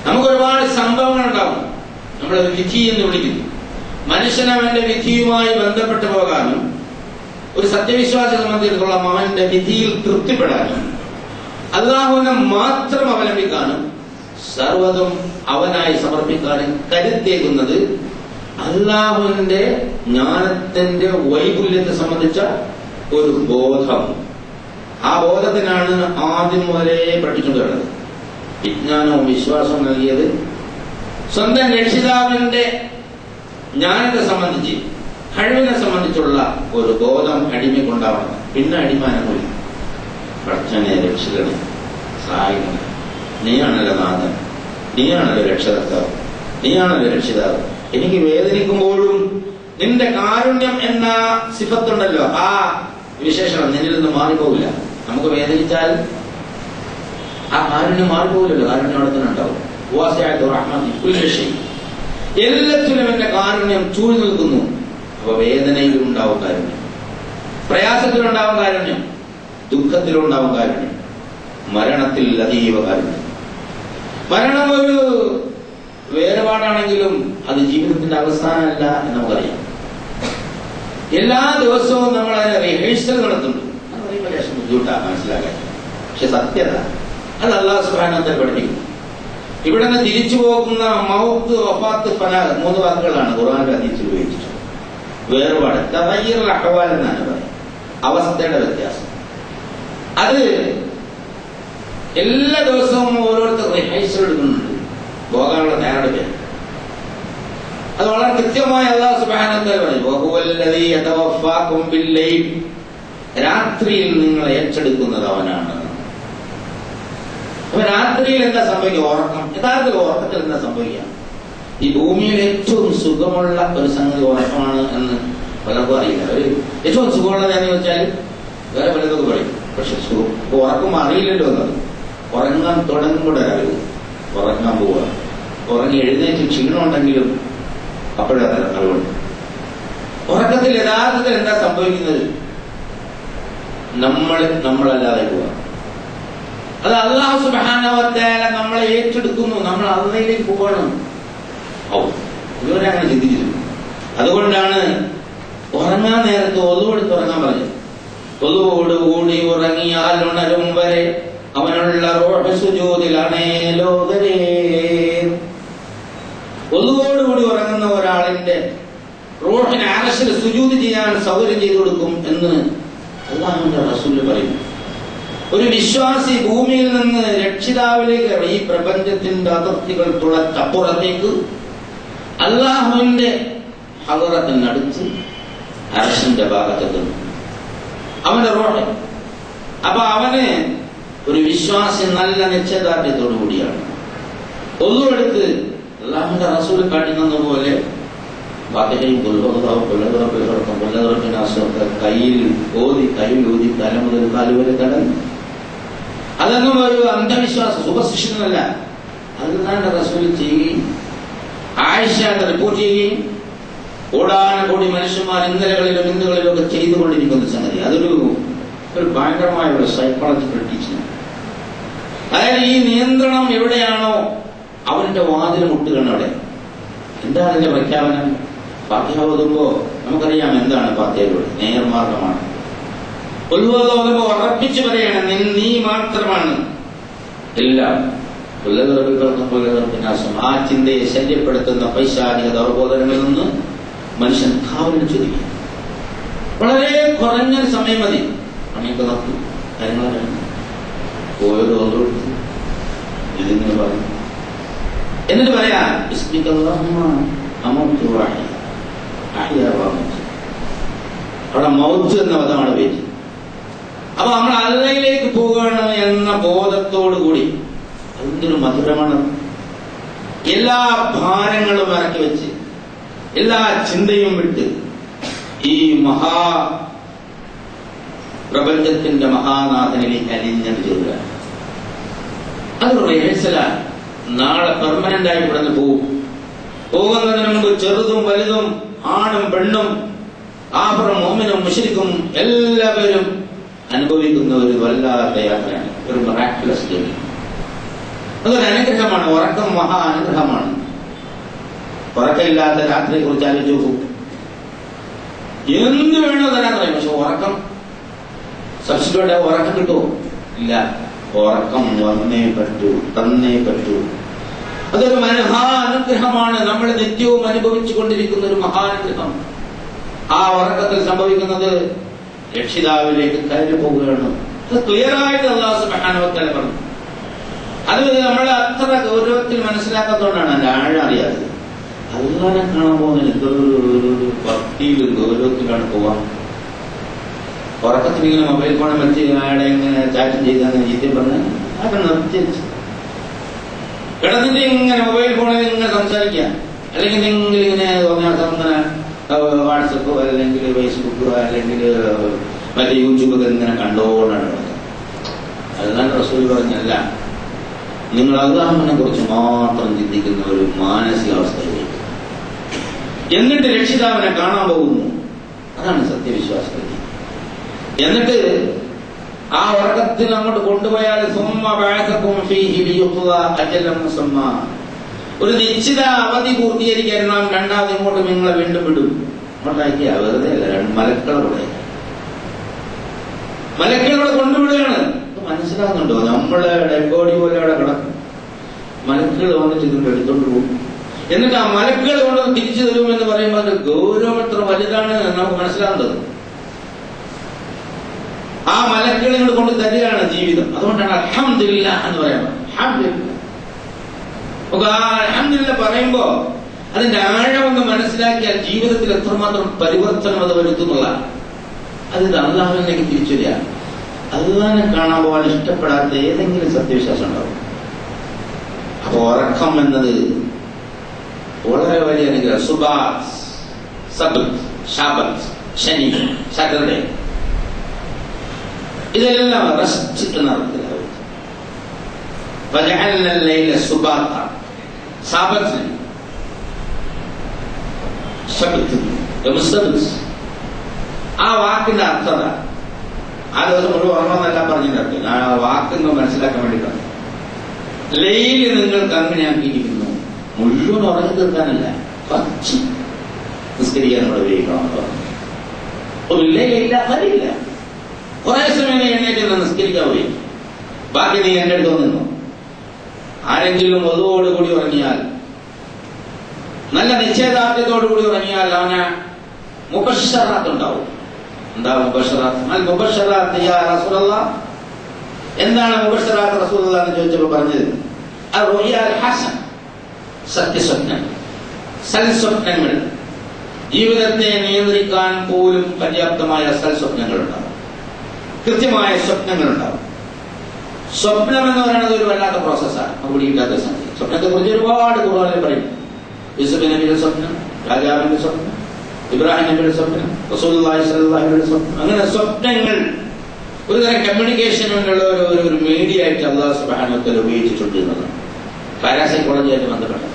നമുക്ക് ഒരുപാട് സംഭവങ്ങൾ ഉണ്ടാവും. നമ്മളൊരു വിധി എന്ന് വിളിക്കുന്നു. മനുഷ്യൻ അവന്റെ വിധിയുമായി ബന്ധപ്പെട്ടു പോകാനും ഒരു സത്യവിശ്വാസിയെ സംബന്ധിച്ചിടത്തോളം അവന്റെ വിധിയിൽ തൃപ്തിപ്പെടാനും അല്ലാഹുവിനെ മാത്രം അവലംബിക്കാനും സർവ്വതും അവനായി സമർപ്പിക്കാനും കരുത്തേക്കുന്നത് അല്ലാഹുവിന്റെ ജ്ഞാനത്തിന്റെ വൈപുല്യത്തെ സംബന്ധിച്ച ഒരു ബോധം. ആ ബോധത്തിനാണ് ആദ്യം മുതലേ പഠിച്ചുകൊണ്ടിരുന്നത്. വിജ്ഞാനവും വിശ്വാസവും നൽകിയത് സ്വന്തം രക്ഷിതാവിന്റെ ജ്ഞാനത്തെ സംബന്ധിച്ച്, കഴിവിനെ സംബന്ധിച്ചുള്ള ഒരു ബോധം അടിമയ്ക്കുണ്ടാവണം. പിന്നെ അടിമാനമില്ല. പഠിച്ചനെ, രക്ഷിതനെ, സഹായിക്കണം, നീയാണല്ലോ നാഥൻ, നീയാണല്ലോ രക്ഷകർത്താവ്, നീയാണല്ലോ രക്ഷിതാവ്. എനിക്ക് വേദനിക്കുമ്പോഴും നിന്റെ കാരുണ്യം എന്ന സിഫത്തുണ്ടല്ലോ, ആ വിശേഷണം നിന്നിൽ നിന്ന് മാറിപ്പോവില്ല. നമുക്ക് വേദനിച്ചാൽ ആ കാരുണ്യം മാറിപ്പോവില്ലല്ലോ. കാരുണ്യം അവിടെ തന്നെ ഉണ്ടാവും. എല്ലാത്തിലും എന്റെ കാരുണ്യം ചൂഴി നിൽക്കുന്നു. അപ്പൊ വേദനയിലും ഉണ്ടാവും കാരുണ്യം, പ്രയാസത്തിലുണ്ടാവും കാരുണ്യം, ദുഃഖത്തിലുണ്ടാവും കാരുണ്യം, മരണത്തിൽ അതീവ കാരുണ്യം. മരണം ഒരു വേർപാടാണെങ്കിലും അത് ജീവിതത്തിന്റെ അവസാനമല്ല എന്ന് നമുക്കറിയാം. എല്ലാ ദിവസവും നമ്മൾ അതിനെ റിഹേഴ്സൽ നടത്തുന്നുണ്ട്. അത് പറയുമ്പോൾ ലേശം ബുദ്ധിമുട്ടാണ് മനസ്സിലാക്കാൻ. പക്ഷെ സത്യത അത് അല്ലാഹു സുബ്ഹാനഹു വ തആല പഠിപ്പിക്കുന്നു. ഇവിടെ നിന്ന് തിരിച്ചു പോകുന്ന മൗത്ത്, വഫാത്ത്, ഫനാഹ് 3 വാക്കുകളാണ് ഖുർആനിൽ ഹദീസിൽ ഉപയോഗിച്ചിട്ടുള്ളത്. വേർപാട്, തഗയ്യുറുൽ അഹ്വാൽ എന്നാണ് പറയുന്നത്, അവസ്ഥയുടെ വ്യത്യാസം. അത് എല്ലാ ദിവസവും ഓരോരുത്തർ റിഹേഴ്സൽ എടുക്കുന്നുണ്ട്, പോകാനുള്ള തയ്യാറെടുപ്പ്. അത് വളരെ കൃത്യമായി അല്ലാഹു സുബ്ഹാനഹു വ തആല പറഞ്ഞു, വഹുവല്ലദീ യതവഫാകും ബില്ലൈൽ, രാത്രിയിൽ നിങ്ങളെ ഏറ്റെടുക്കുന്നത് അവനാണ്. അപ്പൊ രാത്രിയിൽ എന്താ സംഭവിക്കുക? ഉറക്കം. യഥാർത്ഥത്തിൽ ഉറക്കത്തിൽ എന്താ സംഭവിക്കുക? ഈ ഭൂമിയിൽ ഏറ്റവും സുഖമുള്ള ഒരു സംഗതി ഉറക്കമാണ് എന്ന് പലർക്കും അറിയില്ല. ഏറ്റവും സുഖമുള്ളത് എന്ന് വെച്ചാൽ വേറെ പലതൊക്കെ പറയും. പക്ഷെ ഉറക്കം അറിയില്ലല്ലോ എന്നത്. ഉറങ്ങാൻ തുടങ്ങുമ്പോഴറിവ് ഉറങ്ങാൻ പോവുക. ഉറങ്ങി എഴുന്നേറ്റ് ക്ഷീണമുണ്ടെങ്കിലും അപ്പോഴേ അറിവുണ്ട്. ഉറക്കത്തിൽ യഥാർത്ഥത്തിൽ എന്താ സംഭവിക്കുന്നത്? നമ്മളല്ലാതെ പോവുക. അത് അല്ലാഹു സുബ്ഹാനഹു വ തആല നമ്മളെ ഏറ്റെടുക്കുന്നു. നമ്മൾ അല്ലാഹുവിലേക്ക് പോകണം. ഇതുവരെ അങ്ങനെ ചിന്തിച്ചിരുന്നു. അതുകൊണ്ടാണ് ഉറങ്ങാൻ നേരത്ത് ഒളുവെടുത്ത് ഉറങ്ങാൻ പറഞ്ഞത്. ഒളുവോടുകൂടി ഉറങ്ങിയാൽ ഉണരും വരെ അവനുള്ള റൂഹ് സുജൂദിലാണേ ലോകരേ. ഒളുവോടുകൂടി ഉറങ്ങുന്ന ഒരാളിന്റെ റൂഹിന് അർശിൽ സുജൂദ് ചെയ്യാൻ സൗകര്യം ചെയ്തു കൊടുക്കും എന്ന് അല്ലാഹുവിന്റെ റസൂൽ പറയുന്നു. ഒരു വിശ്വാസി ഭൂമിയിൽ നിന്ന് രക്ഷിതാവിലേക്ക്, ഈ പ്രപഞ്ചത്തിന്റെ അതിർത്തികൾ തുളച്ചപ്പുറത്തേക്ക് അല്ലാഹുവിന്റെ ഹളറത്തിനടുത്ത് അർശിന്റെ ഭാഗത്തെത്തുന്നു അവന്റെ റൂഹ്. അപ്പൊ അവന് ഒരു വിശ്വാസി നല്ല നിശ്ചയദാർഢ്യത്തോടു കൂടിയാണ് ഒന്നുമെടുത്ത് അല്ലാഹുവിന്റെ റസൂൽ കാട്ടുന്നത് പോലെ ഫാത്തിഹയും കയ്യിൽ ഊതി തല മുതൽ കാല് വരെ കടന്നു. അതൊന്നും ഒരു അന്ധവിശ്വാസം, സുഖശിക്ഷണമല്ല. അത് റസൂൽ ചെയ്യുകയും ആയിഷ റിപ്പോർട്ട് ചെയ്യുകയും കോടാനുകോടി മനുഷ്യന്മാർ ഇന്നലകളിലും ഇന്നുകളിലും ഒക്കെ ചെയ്തുകൊണ്ടിരിക്കുന്ന സംഗതി. അതൊരു ഭയങ്കരമായ ഒരു സൈക്കോളജിക്കൽ ടീച്ചിങ്. അതായത് ഈ നിയന്ത്രണം എവിടെയാണോ അവന്റെ വാതിൽ മുട്ടുകയാണ് അവിടെ. എന്താണ് അതിന്റെ പ്രഖ്യാപനം? ഫാത്തിഹ ഓതുമ്പോ നമുക്കറിയാം എന്താണ് ഫാത്തിഹയിലൂടെ നേർമാർഗമാണ്. ഓതുമ്പോ ഉറപ്പിച്ചു പറയാണ് നീ മാത്രമാണ് എല്ലാം. ആ ചിന്തയെ ശല്യപ്പെടുത്തുന്ന പൈശാചിക ദൗർബോധനങ്ങളിൽ നിന്ന് മനുഷ്യൻ കാവലിന് ചോദിക്കും. വളരെ കുറഞ്ഞ സമയം മതി. പണിയൊക്കെ നടത്തും, കാര്യങ്ങളൊക്കെ ഓരോ ഇതിങ്ങനെ പറയും. എന്നിട്ട് പറയാ അവിടെ മൗത്ത് എന്ന പദമാണ് പേര്. അപ്പൊ നമ്മൾ അള്ളയിലേക്ക് പോകണം എന്ന ബോധത്തോടു കൂടി എന്തൊരു മധുരമാണ്. എല്ലാ ഭാരങ്ങളും ഇറക്കി വെച്ച് എല്ലാ ചിന്തയും വിട്ട് ഈ പ്രപഞ്ചത്തിന്റെ മഹാനാഥനിലേക്ക് അലിഞ്ഞത് ചേരുക. അതൊരു റിഹേഴ്സലാണ്. നാളെ പെർമനന്റ് ആയി ഇവിടെ നിന്ന് പോകുന്നതിന് മുമ്പ് ചെറുതും വലുതും ആണും പെണ്ണും ആഫറും മോമിനും മുശ്രിക്കും എല്ലാവരും അനുഭവിക്കുന്ന ഒരു വല്ലാത്ത യാത്രയാണ്. ഒരു മിറാക്കുലസ് ജേർണി. അതൊരു അനുഗ്രഹമാണ്. ഉറക്കം മഹാ അനുഗ്രഹമാണ്. ഉറക്കമില്ലാത്ത രാത്രിയെ കുറിച്ച് ആലോചിച്ച് നോക്കൂ. എന്ത് വേണോ തരാൻ പറയും, പക്ഷെ ഉറക്കം സബ്സ്റ്റിറ്റ്യൂട്ട് ഉറക്കം കിട്ടുമോ? ഇല്ല. ഉറക്കം വന്നേ പറ്റൂ, തന്നേ പറ്റൂ. അതൊരു മഹാനുഗ്രഹമാണ്. നമ്മൾ നിത്യവും അനുഭവിച്ചു കൊണ്ടിരിക്കുന്ന ഒരു മഹാനുഗ്രഹം. ആ ഉറക്കത്തിൽ സംഭവിക്കുന്നത് രക്ഷിതാവിലേക്ക് കയറി പോവുകയാണ്. അത് ക്ലിയർ ആയിട്ട് അല്ലാഹു സുബ്ഹാനഹു വ തആല പറഞ്ഞു. അത് നമ്മൾ അത്ര ഗൗരവത്തിൽ മനസ്സിലാക്കാത്തതുകൊണ്ടാണ് അതിന്റെ ആഴം അറിയാത്തത്. അല്ലാഹനെ കാണാൻ പോകുന്ന എന്തൊരു ഭക്തിയിലും ഗൗരവത്തിലാണ് പോവാം. ഉറക്കത്തിൽ ഇങ്ങനെ മൊബൈൽ ഫോണും വെച്ച് അയാളെ ഇങ്ങനെ ചാറ്റ് ചെയ്താൽ ചീത്ത പറഞ്ഞ് അതൊക്കെ നിർത്തിച്ച് കിടന്നിട്ട് ഇങ്ങനെ മൊബൈൽ ഫോണിൽ ഇങ്ങനെ സംസാരിക്കുക, അല്ലെങ്കിൽ എന്തെങ്കിലും ഇങ്ങനെ തോന്നിയാൽ വാട്സപ്പോ അല്ലെങ്കിൽ ഫേസ്ബുക്കോ അല്ലെങ്കിൽ മറ്റേ യൂട്യൂബൊക്കെ ഇങ്ങനെ കണ്ടോണ്ടാണ് കിടക്കുന്നത്. അതാണ് റസൂൽ പറഞ്ഞല്ല, നിങ്ങൾ അല്ലാഹുവിനെ കുറിച്ച് മാത്രം ചിന്തിക്കുന്ന ഒരു മാനസികാവസ്ഥയിലേക്ക്, എന്നിട്ട് രക്ഷിതാവിനെ കാണാൻ പോകുന്നു. അതാണ് സത്യവിശ്വാസം. എന്നിട്ട് ആ ഉറക്കത്തിൽ അങ്ങോട്ട് കൊണ്ടുപോയാൽ ഒരു നിശ്ചിത അവധി പൂർത്തീകരിക്കാൻ നാം രണ്ടാമത് ഇങ്ങോട്ട് നിങ്ങളെ വീണ്ടും വിടും. അങ്ങോട്ടാക്കിയ വെറുതെ അല്ല, മലക്കുകളോട് കൊണ്ടുവിടുകയാണ്. മനസ്സിലാകുന്നുണ്ടോ? നമ്മളെ ഡെഡ് ബോഡി പോലെ അവിടെ കിടക്കും, മലക്കുകൾ വന്നിട്ട് ഇതിന്റെ എടുത്തോണ്ട് പോകും. എന്നിട്ട് ആ മലക്കുകൾ കൊണ്ട് തിരിച്ചു തരുമെന്ന് പറയുമ്പോൾ അത് ഗൗരവം എത്ര വലുതാണ് നമുക്ക് മനസ്സിലാകുന്നത്. ആ മലക്കുകളെ കൊണ്ട് തരികയാണ് ജീവിതം. അതുകൊണ്ടാണ് അൽഹംദുലില്ലാഹ് എന്ന് പറയുന്നത്. അൽഹംദുലില്ലാഹ് പറയുമ്പോ അതിന്റെ ആഴമൊന്ന് മനസ്സിലാക്കിയാൽ ജീവിതത്തിൽ എത്രമാത്രം പരിവർത്തനം അത് വരുത്തുന്നതാണ്. അത് അല്ലാഹുവിലേക്ക് തിരിച്ചു വരിക. അല്ലാഹനെ കാണാൻ പോകാൻ ഇഷ്ടപ്പെടാത്ത ഏതെങ്കിലും സത്യവിശ്വാസം ഉണ്ടാവും. അപ്പൊ ഉറക്കം എന്നത് വളരെ വലിയ അനുഗ്രഹം. സുബാത്ത്, സബത്ത്, ശബത്ത്, ശനി, സാറ്റർഡേ, ഇതെല്ലാം റെസ്റ്റ് എന്ന അർത്ഥത്തിലാണ്. ആ വാക്കിന്റെ അർത്ഥത ആ ദിവസം മുഴുവൻ ഉറങ്ങണമെന്നല്ല പറഞ്ഞിട്ടുണ്ട്. ഞാൻ ആ വാക്കിന്ന് മനസ്സിലാക്കാൻ വേണ്ടിയിട്ടാണ്. ലൈല് നിങ്ങൾക്ക് അങ്ങനെയാക്കിയിരിക്കുന്നു. മുഴുവൻ ഉറങ്ങി തീർക്കാനല്ല, കുറച്ച് നിസ്കരിക്കാൻ നമ്മൾ ഉപയോഗിക്കണം. ഒരു ലൈലില്ല, അതില്ല. കുറെ സമയം എണ്ണീറ്റ് നിസ്കരിക്കാൻ പോയി, ബാക്കി നീ എന്റെ അടുത്ത് നിന്നു. ആരെങ്കിലും വധുവോടുകൂടി ഉറങ്ങിയാൽ, നല്ല നിശ്ചയദാർഢ്യത്തോടുകൂടി ഉറങ്ങിയാൽ അവന് മുബശ്ശറാത്ത് ഉണ്ടാവും. എന്താ മുബശ്ശറാത്ത്? അൽ മുബശ്ശറാത്ത് യാ റസൂലല്ലാഹ്. എന്താണ് മുബശ്ശറാത്ത് റസൂലല്ലാഹ് എന്ന് ചോദിച്ചപ്പോൾ പറഞ്ഞത് അർ-റുയാ അൽ-ഹസൻ, സത്യസ്വപ്നം, സൽസ്വപ്നങ്ങൾ. ജീവിതത്തെ നിയന്ത്രിക്കാൻ പോലും പര്യാപ്തമായ സൽസ്വപ്നങ്ങൾ ഉണ്ടാവും, കൃത്യമായ സ്വപ്നങ്ങൾ ഉണ്ടാവും. സ്വപ്നം എന്ന് പറയുന്നത് ഒരു വല്ലാത്ത പ്രോസസ്സാണ്, പിടിയില്ലാത്ത സംഗതി. സ്വപ്നത്തെ കുറിച്ച് ഒരുപാട് ഖുർആനിൽ പറയും. യൂസുഫ് നബിയുടെ സ്വപ്നം, രാജാവിന്റെ സ്വപ്നം, ഇബ്രാഹിം നബിയുടെ സ്വപ്നം, റസൂലുള്ളാഹി സ്വല്ലല്ലാഹു അലൈഹി വസല്ലം. അങ്ങനെ സ്വപ്നങ്ങൾ ഒരുതരം കമ്മ്യൂണിക്കേഷനുള്ള ഒരു മീഡിയ ആയിട്ട് അല്ലാഹു സുബ്ഹാനഹു വ തആല ഉപയോഗിച്ചിട്ടുണ്ട് എന്നതാണ് പാരാസൈക്കോളജിയായിട്ട് ബന്ധപ്പെട്ടത്.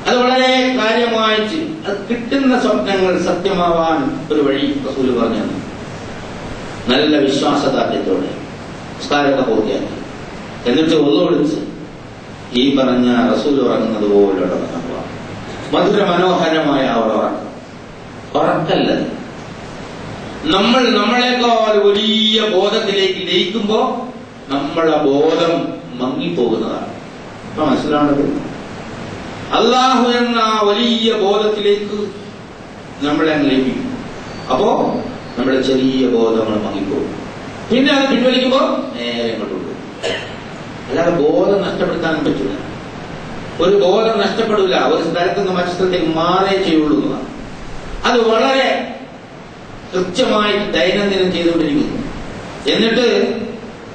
അത് വളരെ കാര്യമായിട്ട് അത് കിട്ടുന്ന സ്വപ്നങ്ങൾ സത്യമാവാൻ ഒരു വഴി റസൂൽ പറഞ്ഞു തന്നു. നല്ല വിശ്വാസദാർഢ്യത്തോടെ നിസ്കാരമൊക്കെ പൂർത്തിയാക്കി, എന്നിട്ട് ഒന്നുകൊടുത്ത് ഈ പറഞ്ഞ റസൂൽ ഉറങ്ങുന്നത് പോലുള്ള മധുര മനോഹരമായ അവർ ഉറക്കല്ല. നമ്മളെക്കാൾ വലിയ ബോധത്തിലേക്ക് ലയിക്കുമ്പോ നമ്മളെ ബോധം മങ്ങിപ്പോകുന്നതാണ്. അപ്പൊ മനസ്സിലാണത്. അല്ലാഹു എന്ന വലിയ ബോധത്തിലേക്ക് നമ്മളെ ലയിക്കും. അപ്പോ നമ്മുടെ ചെറിയ ബോധങ്ങൾ മങ്ങിപ്പോകും. പിന്നെ അത് പിൻവലിക്കുമ്പോ നേരെ ഇങ്ങോട്ടുള്ളൂ. അല്ലാതെ ബോധം നഷ്ടപ്പെടുത്താനും പറ്റില്ല. ഒരു ബോധം നഷ്ടപ്പെടില്ല. ഒരു സ്ഥലത്ത് നിന്ന് മറ്റു സ്ഥലത്തേക്ക് മാറേ ചെയ്യുള്ളൂ എന്നതാണ്. അത് വളരെ കൃത്യമായിട്ട് ദൈനംദിനം ചെയ്തുകൊണ്ടിരിക്കുന്നു. എന്നിട്ട്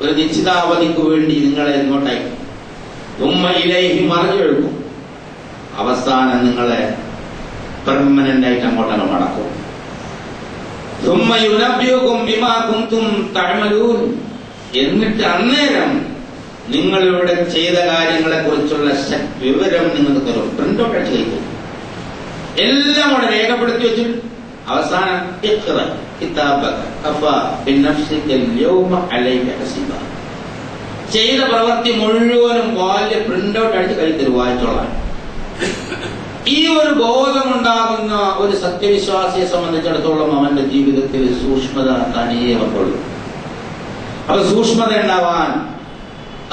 ഒരു നിശ്ചിതാവധിക്ക് വേണ്ടി നിങ്ങളെ ഇങ്ങോട്ടേക്ക് ഉമ്മയിലേക്ക് മറിഞ്ഞൊഴുക്കും. അവസാനം നിങ്ങളെ പെർമനന്റ് ആയിട്ട് അങ്ങോട്ടങ്ങ് മടക്കും. ثم ينبئكم بما كنتم تعملون. എന്നിട്ട് അന്നേരം നിങ്ങളിവിടെ ചെയ്ത കാര്യങ്ങളെ കുറിച്ചുള്ള വിവരം നിങ്ങൾക്ക് തരും. പ്രിന്റ് ഔട്ട് അടിച്ചു കഴിക്കും. എല്ലാം അവിടെ രേഖപ്പെടുത്തി വെച്ചു. അവസാനം ഇഖ്റ കിതാബക കഫാ ബിനഫ്സിക അൽയൗമ അലൈക ഹസീബ. ചെയ്ത പ്രവൃത്തി മുഴുവനും വലിയ പ്രിന്റ് ഔട്ട് അടിച്ച് കൈ തരും, വായിച്ചോളാൻ. ഈ ഒരു ബോധമുണ്ടാകുന്ന ഒരു സത്യവിശ്വാസിയെ സംബന്ധിച്ചിടത്തോളം അവന്റെ ജീവിതത്തിൽ സൂക്ഷ്മത തനിയെ വന്നുള്ളൂ. അപ്പൊ സൂക്ഷ്മത ഉണ്ടാവാൻ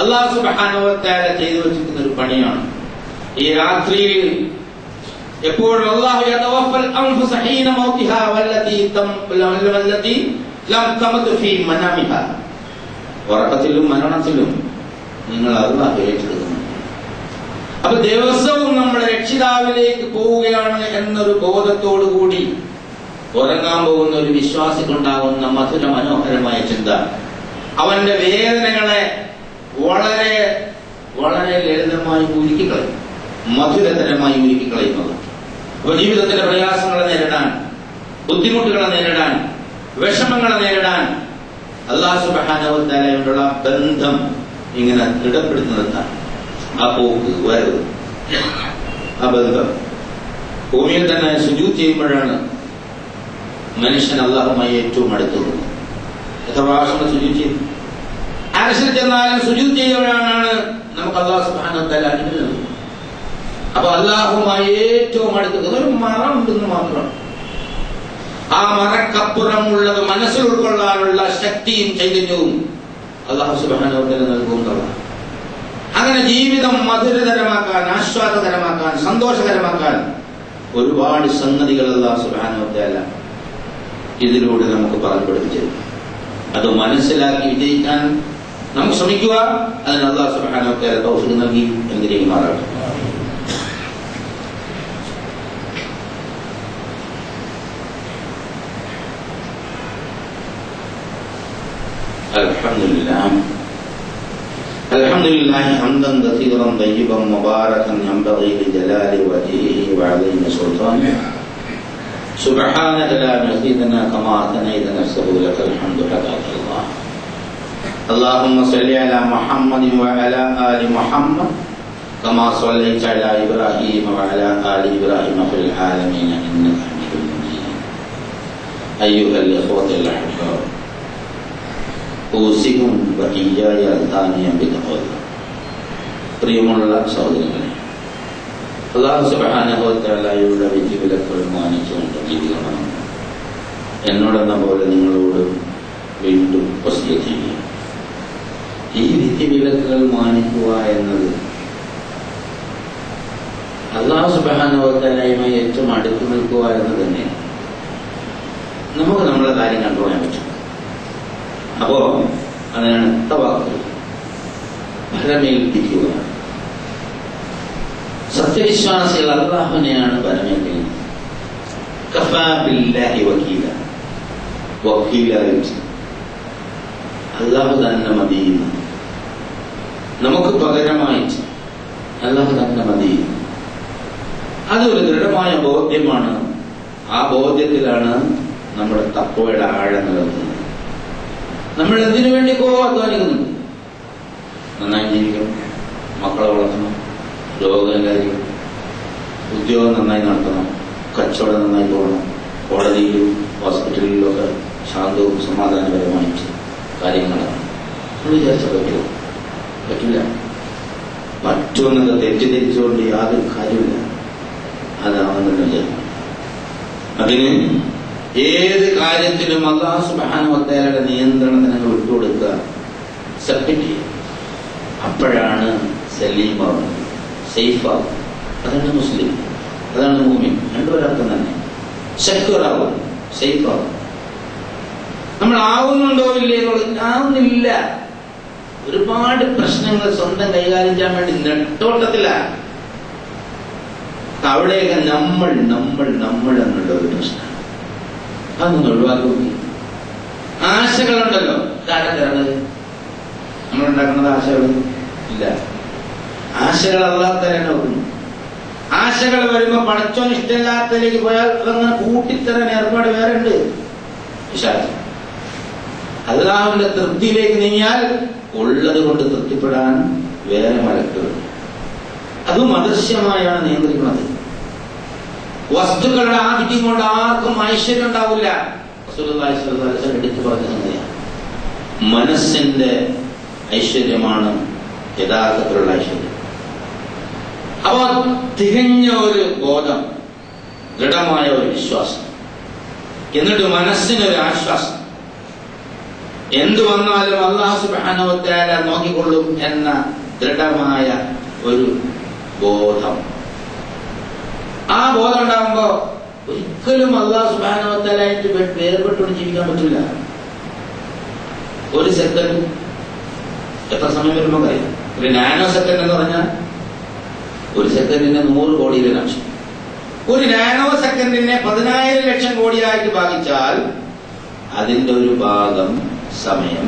അല്ലാഹു സുബ്ഹാനഹു വ തആല ചെയ്തു വെച്ചിരിക്കുന്ന ഒരു പണിയാണ്. ഈ രാത്രിയിൽ എപ്പോഴും അല്ലാഹു യതവഫൽ അൻഫുസ ഹീന മൗതിഹാ വല്ലതി ലം തമത് ഫീ മനാമിഹാ. ഉറക്കത്തിലും മരണത്തിലും നിങ്ങൾ അല്ലാഹു ഏറ്റെടുക്കുന്നു. അപ്പൊ ദിവസവും നമ്മൾ രക്ഷിതാവിലേക്ക് പോവുകയാണ് എന്നൊരു ബോധത്തോടു കൂടി ഉറങ്ങാൻ പോകുന്ന ഒരു വിശ്വാസിക്കുണ്ടാകുന്ന മധുര മനോഹരമായ ചിന്ത അവന്റെ വേദനകളെ വളരെ വളരെ ലളിതമായി ഉരുക്കിക്കളയും, മധുരതരമായി ഉരുക്കിക്കളയുന്നത്. അപ്പൊ ജീവിതത്തിലെ പ്രയാസങ്ങളെ നേരിടാൻ, ബുദ്ധിമുട്ടുകളെ നേരിടാൻ, വിഷമങ്ങളെ നേരിടാൻ അല്ലാഹു സുബ്ഹാനഹു വ തആലയോടുള്ള ബന്ധം ഇങ്ങനെ ദൃഢപ്പെടുത്തുന്നതാണ്. ആ പോക്ക് വരവ്, ആ ബന്ധം. ഭൂമിയിൽ തന്നെ സുജൂദ് ചെയ്യുമ്പോഴാണ് മനുഷ്യൻ അല്ലാഹുമായി ഏറ്റവും അടുത്തത്. എത്ര പ്രാവശ്യം സുജൂദ് ചെയ്തു? അർശിൽ ചെന്നാലും സുജൂദ് ചെയ്യുമ്പോഴാണ് നമുക്ക് അല്ലാഹു സുബ്ഹാനഹു വ തആല അനുഗ്രഹിക്കുന്നത്. അപ്പൊ അല്ലാഹുമായി ഏറ്റവും അടുത്തത് ഒരു മറ ഉണ്ടെന്ന് മാത്രമാണ്. ആ മറക്കപ്പുറമുള്ളത് മനസ്സിൽ ഉൾക്കൊള്ളാനുള്ള ശക്തിയും ചൈതന്യവും അല്ലാഹു സുബ്ഹാനഹു വ തആല നൽകുന്നതാണ്. അങ്ങനെ ജീവിതം മധുരതരമാക്കാൻ, ആശ്വാസകരമാക്കാൻ, സന്തോഷകരമാക്കാൻ ഒരുപാട് സംഗതികൾ അല്ലാഹു സുബ്ഹാനഹു വ തആല ഇതിലൂടെ നമുക്ക് പറഞ്ഞു പഠിപ്പിച്ചു. അത് മനസ്സിലാക്കി വിജയിക്കാൻ നമുക്ക് ശ്രമിക്കുക. അതിന് അല്ലാഹു സുബ്ഹാനഹു വ തആല തൗഫീഖ് നൽകി അനുഗ്രഹിക്കുമാറാകട്ടെ. الحمد لله حمدا كثيرا طيبا مباركا ينبغي لجلال وجهه وعظيم سلطانه. سبحانك لا نحصي ثناء كما اثنيت نفسه لك الحمد حتى الله. اللهم صل على محمد وعلى ال محمد كما صليت على ابراهيم وعلى ال ابراهيم في العالمين انك حميد مجيد. ايها الاخوه الاحباب ഊസിക്കും വഇയ്യായ ഥാനിയം ബിതഖ്വല്ലാഹ്. പ്രിയമുള്ള സഹോദരങ്ങളെ, അല്ലാഹു സുബ്ഹാനഹു വ തആലയുടെ വിധിവിലക്കുകൾ മാനിച്ചുകൊണ്ട് ജീവിക്കണം. എന്നോടെന്ന പോലെ നിങ്ങളോട് വീണ്ടും വസിയത്ത് ചെയ്യുക. ഈ വിധിവിലക്കുകൾ മാനിക്കുക എന്നത് അല്ലാഹു സുബ്ഹാനഹു വ തആലയുമായി ഏറ്റവും അടുത്ത് നിൽക്കുക എന്ന് തന്നെയാണ്. നമുക്ക് നമ്മുടെ കാര്യം കണ്ടുപോകാൻ പറ്റും. അപ്പോ അതിനാണ് തവക്കുൽ, ഫലമേൽപ്പിക്കുക. സത്യവിശ്വാസികൾ അല്ലാഹുവിനെയാണ് ഫലമേൽപ്പിക്കുന്നത്. കഫാ ബില്ലാഹി വകീല, വക്കീലായിട്ട് അല്ലാഹു തന്നെ മതി. നമുക്ക് പകരമായിട്ട് അല്ലാഹു തന്നെ മതി. അതൊരു ദൃഢമായ ബോധ്യമാണ്. ആ ബോധ്യത്തിലാണ് നമ്മുടെ തഖ്വയുടെ ആഴം നിലനിൽക്കുന്നത്. നമ്മൾ എന്തിനു വേണ്ടിക്കോ അധ്വാനിക്കുന്നുണ്ട്. നന്നായി ജീവിക്കണം, മക്കളെ വളർത്തണം, രോഗമില്ലാതിരിക്കണം, ഉദ്യോഗം നന്നായി നടത്തണം, കച്ചവടം നന്നായി പോകണം, കോടതിയിലും ഹോസ്പിറ്റലിലും ഒക്കെ ശാന്തവും സമാധാനപരമായിട്ട് കാര്യങ്ങളാണ്. നമ്മൾ വിചാരിച്ചാൽ പറ്റില്ല. പറ്റുമെന്നത് തെറ്റിദ്ധരിച്ചുകൊണ്ട് യാതൊരു കാര്യമില്ല. അതാണെന്ന് വിചാരിക്കണം. അതിന് ഏത് കാര്യത്തിലും അല്ലാഹു സുബ്ഹാനഹു വ തആലയുടെ നിയന്ത്രണത്തിന് നിങ്ങൾ വിട്ടുകൊടുക്കുക, സബ്മിറ്റ് ചെയ്യുക. അപ്പോഴാണ് സലീമാവുന്നത്, സേഫാവുന്നത്. അതാണ് മുസ്ലിം, അതാണ് മുഅ്മിൻ. രണ്ടുപേരർത്ഥം തന്നെ. ശക്തരാവും, സേഫാവും. നമ്മൾ ആവുന്നുണ്ടോ ഇല്ലേ എന്നുള്ളത് ആവുന്നില്ല. ഒരുപാട് പ്രശ്നങ്ങൾ സ്വന്തം കൈകാര്യം ചെയ്യാൻ വേണ്ടി നെട്ടോട്ടത്തിലാണ്. അവിടെയൊക്കെ നമ്മൾ എന്നുള്ള ഒരു പ്രശ്നം അതൊന്നും ഒഴിവാക്കി. ആശകളുണ്ടല്ലോ, തരണത് നമ്മളുണ്ടാക്കുന്നത് ആശകൾ ഇല്ല. ആശകൾ അല്ലാതെ തന്നെ നോക്കുന്നു. ആശകൾ വരുമ്പോ പടച്ചോൻ ഇഷ്ടമില്ലാത്തതിലേക്ക് പോയാൽ അതങ്ങനെ കൂട്ടിത്തരാൻ ഏർപ്പാട് വേറെ ഉണ്ട്. വിശാലം. അല്ലാഹുവിന്റെ തൃപ്തിയിലേക്ക് നീങ്ങിയാൽ ഉള്ളത് കൊണ്ട് തൃപ്തിപ്പെടാൻ വേറെ മലക്കുകൾ, അതും അദൃശ്യമായാണ് നിയന്ത്രിക്കുന്നത്. വസ്തുക്കളുടെ ആധിക്യം കൊണ്ട് ആർക്കും ഐശ്വര്യം ഉണ്ടാവില്ല. റസൂലുള്ളാഹി സ്വല്ലല്ലാഹു അലൈഹി വസല്ലം എടുത്തു പറഞ്ഞ സംഗതിയാണ്. മനസ്സിന്റെ ഐശ്വര്യമാണ് യഥാർത്ഥത്തിലുള്ള ഐശ്വര്യം. അപ്പൊ തികഞ്ഞ ഒരു ബോധം, ദൃഢമായ ഒരു വിശ്വാസം, എന്നിട്ട് മനസ്സിനൊരു ആശ്വാസം. എന്തു വന്നാലും അല്ലാഹു സുബ്ഹാനഹു വ തആല നോക്കിക്കൊള്ളും എന്ന ദൃഢമായ ഒരു ബോധം. ആ ബോധം ഉണ്ടാകുമ്പോ ഒരിക്കലും അല്ലാഹു സുബ്ഹാനഹു വ തആലയായിട്ട് വേർപെട്ടുകൊണ്ട് ജീവിക്കാൻ പറ്റില്ല. ഒരു സെക്കൻഡ് എത്ര സമയം വരുമ്പോ കഴിയും? ഒരു നാനോ സെക്കൻഡ് എന്ന് പറഞ്ഞാൽ ഒരു സെക്കൻഡിനെ 100 കോടിയിലെ ലക്ഷം, ഒരു നാനോ സെക്കൻഡിനെ 10,000 ലക്ഷം കോടിയായിട്ട് ഭാഗിച്ചാൽ അതിന്റെ ഒരു ഭാഗം സമയം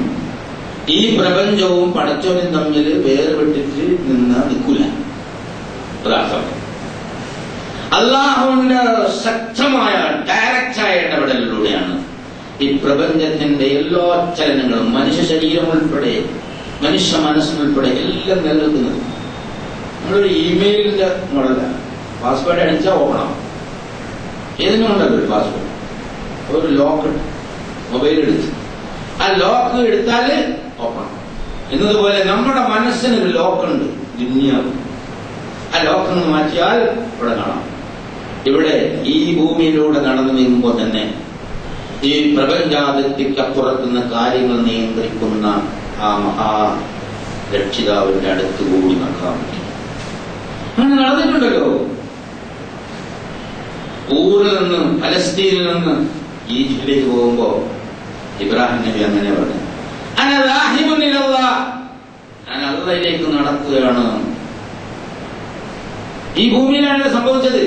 ഈ പ്രപഞ്ചവും പടച്ചവനും തമ്മിൽ വേർപെട്ടിട്ട് നിന്ന് നിൽക്കില്ല. അല്ലാഹുവിന്റെ ശക്തമായ ഡയറക്റ്റായ ഇടപെടലിലൂടെയാണ് ഈ പ്രപഞ്ചത്തിന്റെ എല്ലാ ചലനങ്ങളും, മനുഷ്യ ശരീരം ഉൾപ്പെടെ മനുഷ്യ മനസ്സിനുൾപ്പെടെ എല്ലാം നിലനിൽക്കുന്നത്. നമ്മളൊരു ഇമെയിലിന്റെ മോഡല പാസ്വേഡ് അടിച്ചാൽ ഓപ്പണാവും. ഏതിനും ഉണ്ടല്ലോ ഒരു പാസ്വേഡ്, ഒരു ലോക്ക് മൊബൈൽ എടുത്ത് ആ ലോക്ക് എടുത്താല് ഓപ്പൺ. എന്നതുപോലെ നമ്മുടെ മനസ്സിനൊരു ലോക്കുണ്ട്, ദുനിയാവ്. ആ ലോക്കൊന്ന് മാറ്റിയാൽ ഇവിടെ കാണാം. ഇവിടെ ഈ ഭൂമിയിലൂടെ നടന്നു നീങ്ങുമ്പോൾ തന്നെ ഈ പ്രപഞ്ചാതിഥ്യക്കപ്പുറത്തുനിന്ന് കാര്യങ്ങൾ നിയന്ത്രിക്കുന്ന ആ മഹാ രക്ഷിതാവിന്റെ അടുത്ത് കൂടി നടക്കാൻ പറ്റും. അങ്ങനെ നടന്നിട്ടുണ്ടല്ലോ. ഊരിൽ നിന്ന്, പലസ്തീനിൽ നിന്ന് ഈജിപ്തിലേക്ക് പോകുമ്പോ ഇബ്രാഹിം നബി അങ്ങനെ പറഞ്ഞു, ഞാൻ അല്ലാഹുവിലേക്ക് നടക്കുകയാണ്. ഈ ഭൂമിയിലാണ് സംഭവിച്ചത്.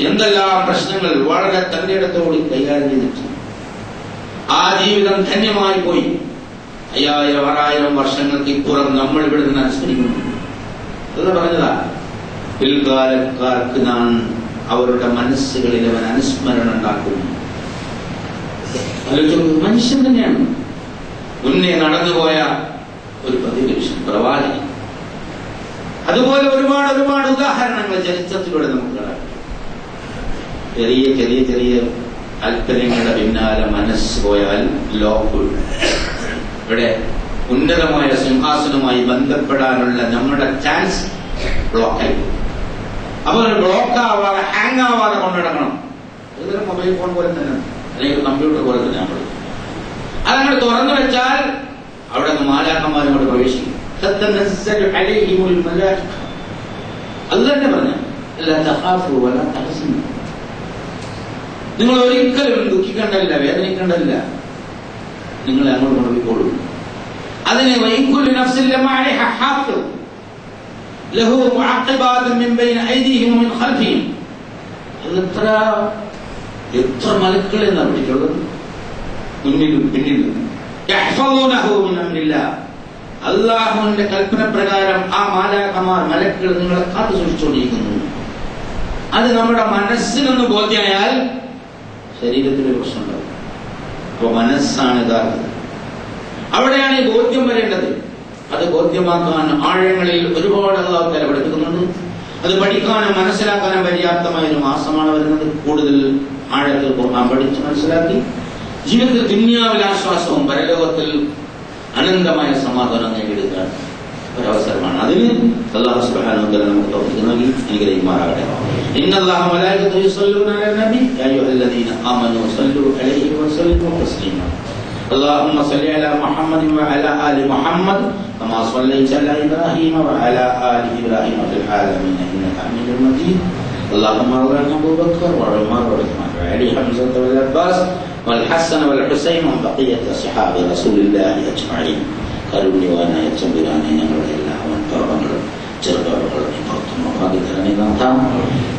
എന്തെല്ലാം പ്രശ്നങ്ങൾ വളരെ തന്റെ ഇടത്തോട് കൈകാര്യം ചെയ്തിട്ട് ആ ജീവിതം ധന്യമായി പോയി. 5000-6000 വർഷങ്ങൾക്ക് ഇപ്പുറം നമ്മൾ ഇവിടെ നിന്ന് അനുസ്മരിക്കുന്നു. അത് പറഞ്ഞതാ, പിൽക്കാലക്കാർക്ക് ഞാൻ അവരുടെ മനസ്സുകളിൽ അവൻ അനുസ്മരണം ഉണ്ടാക്കുന്നു. മനുഷ്യൻ തന്നെയാണ് മുന്നേ നടന്നുപോയ ഒരു പ്രതിപുരുഷൻ, പ്രവാചകൻ. അതുപോലെ ഒരുപാട് ഒരുപാട് ഉദാഹരണങ്ങൾ ചരിത്രത്തിലൂടെ നമുക്ക് കാണാം. ചെറിയ ചെറിയ ചെറിയ താല്പര്യങ്ങളുടെ പിന്നാലെ മനസ്സ് പോയാൽ ലോക്ക്. ഇവിടെ ഉന്നതമായ സിംഹാസനവുമായി ബന്ധപ്പെടാനുള്ള നമ്മുടെ ചാൻസ് ബ്ലോക്കായി. അപ്പൊ ബ്ലോക്ക് ആവാതെ, ഹാങ് ആവാതെ കൊണ്ടുനടക്കണം. ഇതൊരു മൊബൈൽ ഫോൺ പോലെ തന്നെ, അല്ലെങ്കിൽ കമ്പ്യൂട്ടർ പോലെ തന്നെ. നമ്മൾ അതങ്ങനെ തുറന്നു വെച്ചാൽ അവിടെ മാലാഖമാരും കൂടെ പ്രവേശിക്കും. അത് തന്നെ പറഞ്ഞ നിങ്ങൾ ഒരിക്കലും ദുഃഖിക്കണ്ടല്ല, വേദനിക്കണ്ടല്ല, നിങ്ങളെ അങ്ങോട്ട് കൊണ്ടുപോയിക്കോളൂ. അതിനെ എത്ര മലക്കളെ നടത്തിയിട്ടുള്ളത്, മുന്നിലും പിന്നിലും. അല്ലാഹുവിന്റെ കൽപ്പന പ്രകാരം ആ മാലാഖമാർ, മലക്കുകൾ നിങ്ങളെ കാത്തു സൂക്ഷിച്ചുകൊണ്ടിരിക്കുന്നു. അത് നമ്മുടെ മനസ്സിനൊന്ന് ബോധ്യമായാൽ ശരീരത്തിന് പ്രശ്നമുണ്ടാവും. അപ്പൊ മനസ്സാണ് യഥാർത്ഥം. അവിടെയാണ് ഈ ബോധ്യം വരേണ്ടത്. അത് ബോധ്യമാക്കാൻ ആഴങ്ങളിൽ ഒരുപാട് അല്ലാഹു തആല പഠിപ്പിക്കുന്നുണ്ട്. അത് പഠിക്കാനും മനസ്സിലാക്കാനും പര്യാപ്തമായ ഒരു മാസമാണ് വരുന്നത്. കൂടുതൽ ആഴത്തിൽ ഖുർആൻ പഠിച്ച് മനസ്സിലാക്കി ജീവിതത്തിൽ ദുനിയാവിൽ ആശ്വാസവും പരലോകത്തിൽ അനന്തമായ സമാധാനം നേടിയെടുക്കാൻ ഒരവസരമാണ്. അതിന് അല്ലാഹു സുബ്ഹാനഹു വ തആല നമുക്ക് തൗഫീഖ് നൽകി അനുഗ്രഹിക്കുമാറാകട്ടെ. ഇന്നല്ലാഹ മലായികതുഹു യുസല്ലൂന അലൻ നബി യാ അയ്യുഹല്ലദീന ആമനൂ സല്ലു അലൈഹി വസല്ലിമു തസ്ലീമാ. اللهم صل على محمد وعلى آل محمد كما صليت على إبراهيم وعلى آل إبراهيم في العالمين إنك حميد مجيد. اللهم ارحم أبو بكر وعمر وعثمان وعلي حمزة والعباس والحسن والحسين وبقية أصحاب رسول الله أجمعين. കരുണ്യവാനായ തമ്പുരാനെ, ഞങ്ങളുടെ എല്ലാ പാപങ്ങളും ചെറുപാടുകളും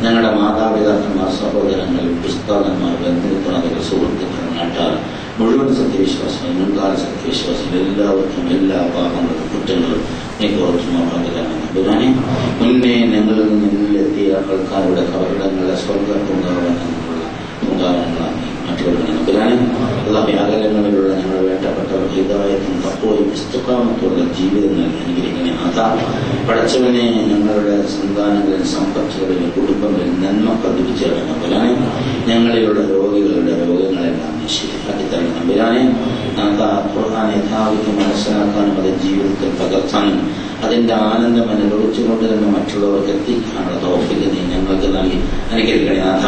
ഞങ്ങളുടെ മാതാപിതാക്കന്മാർ, സഹോദരങ്ങൾ, പുസ്തകന്മാർ, ബന്ധുക്കൾ, സുഹൃത്തുക്കൾ, നാട്ടാർ, മുഴുവൻ സത്യവിശ്വാസികൾ, മുൻകാല സത്യവിശ്വാസികൾ എല്ലാവർക്കും എല്ലാ പാപങ്ങളും കുറ്റങ്ങളും നീ കുറച്ചു നോക്കാതിരാനെ. മുന്നേ ഞങ്ങളിൽ നിന്നെത്തിയ ആൾക്കാരുടെ കവറിടങ്ങളെ സ്വർഗ പൂങ്കാവനങ്ങളുള്ള പൂങ്കാവനങ്ങളാക്കി മാറ്റിക്കൊടുക്കണം. അല്ലാഹു അകലങ്ങളിലുള്ള ഞങ്ങളുടെ വേണ്ടപ്പെട്ടവർ ഹിദായത്തും തഖ്വയും ഇസ്തിഖാമത്തുള്ള ജീവിതം നൽകി അനുഗ്രഹിക്കണേ നാഥ. പടച്ചവനെ ഞങ്ങളുടെ സന്താനങ്ങളിൽ സമ്പത്തുകളിൽ കുടുംബങ്ങളിൽ നന്മ പതിപ്പിച്ചു തരണം തമ്പുരാനെ. ഞങ്ങളിലുള്ള രോഗികളുടെ രോഗങ്ങളെല്ലാം നീ ശരിയാക്കി തരണം തമ്പുരാനെ. നാഥ ഖുർആൻ യഥാവിധം മനസ്സിലാക്കാനും അത് ജീവിതത്തിൽ പകർത്താനും അതിന്റെ ആനന്ദം അനുഭവിച്ചുകൊണ്ട് തന്നെ മറ്റുള്ളവർക്ക് എത്തിക്കാനുള്ള തൗഫീഖ് നീ ഞങ്ങൾക്ക് നൽകി അനുഗ്രഹിക്കണേ നാഥ.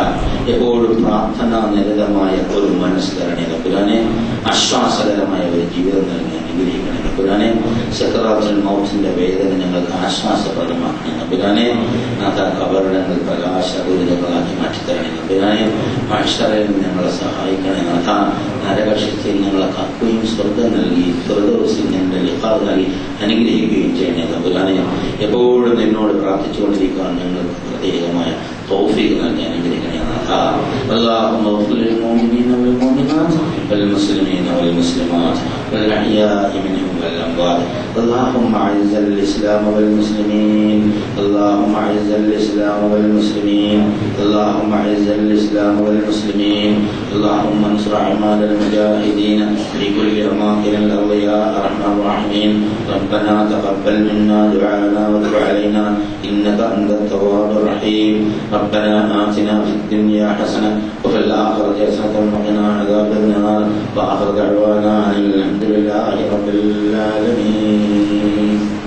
എപ്പോഴും പ്രാർത്ഥനാ നിരതമായ ഒരു മനസ്സ് തരണേ തമ്പുരാനെ. ആശ്വാസകരമായ ഒരു ജീവിതം നൽകി അനുഗ്രഹിക്കണേ തമ്പുരാനെ. സക്കറാത്തുൽ മൗത്തിന്റെ വേദന ഞങ്ങൾക്ക് ആശ്വാസപ്രദമാക്കണേ തമ്പുരാനെ. നാഥ കബറിടങ്ങൾ പ്രകാശപൂരിതങ്ങളാക്കി മാറ്റിത്തരണേ തമ്പുരാനെ. മഹ്ശറിൽ ഞങ്ങളെ സഹായിക്കണേ നാഥ. നരകശിക്ഷയിൽ ഞങ്ങളെ കാക്കുകയും സ്വർഗ്ഗം നൽകി ഫിർദൗസിൽ ഞങ്ങളുടെ ലിഖാ നൽകി അനുഗ്രഹിക്കുകയും ചെയ്യണേ തമ്പുരാനെ. എപ്പോഴും നിന്നോട് പ്രാർത്ഥിച്ചുകൊണ്ടിരിക്കാൻ ഞങ്ങൾക്ക് പ്രത്യേകമായ തൗഫീഖ് നൽകി അനുഗ്രഹിക്കണേ നാഥ. اللهم اغفر للمؤمنين والمؤمنات والمسلمين والمسلمات والأحياء منهم والأموات. اللهم أعز الإسلام والمسلمين. اللهم أعز الإسلام والمسلمين. اللهم أعز الإسلام والمسلمين. اللهم انصر أعمال المجاهدين في كل أماكن الأرض يا أرحم الراحمين. ربنا تقبل منا دعاءنا وتب علينا إنك أنت التواب الرحيم. ربنا آتنا في الدنيا حسنة وفي الآخرة حسنة وقنا عذاب النار. وآخر دعوانا أن الحمد لله رب العالمين.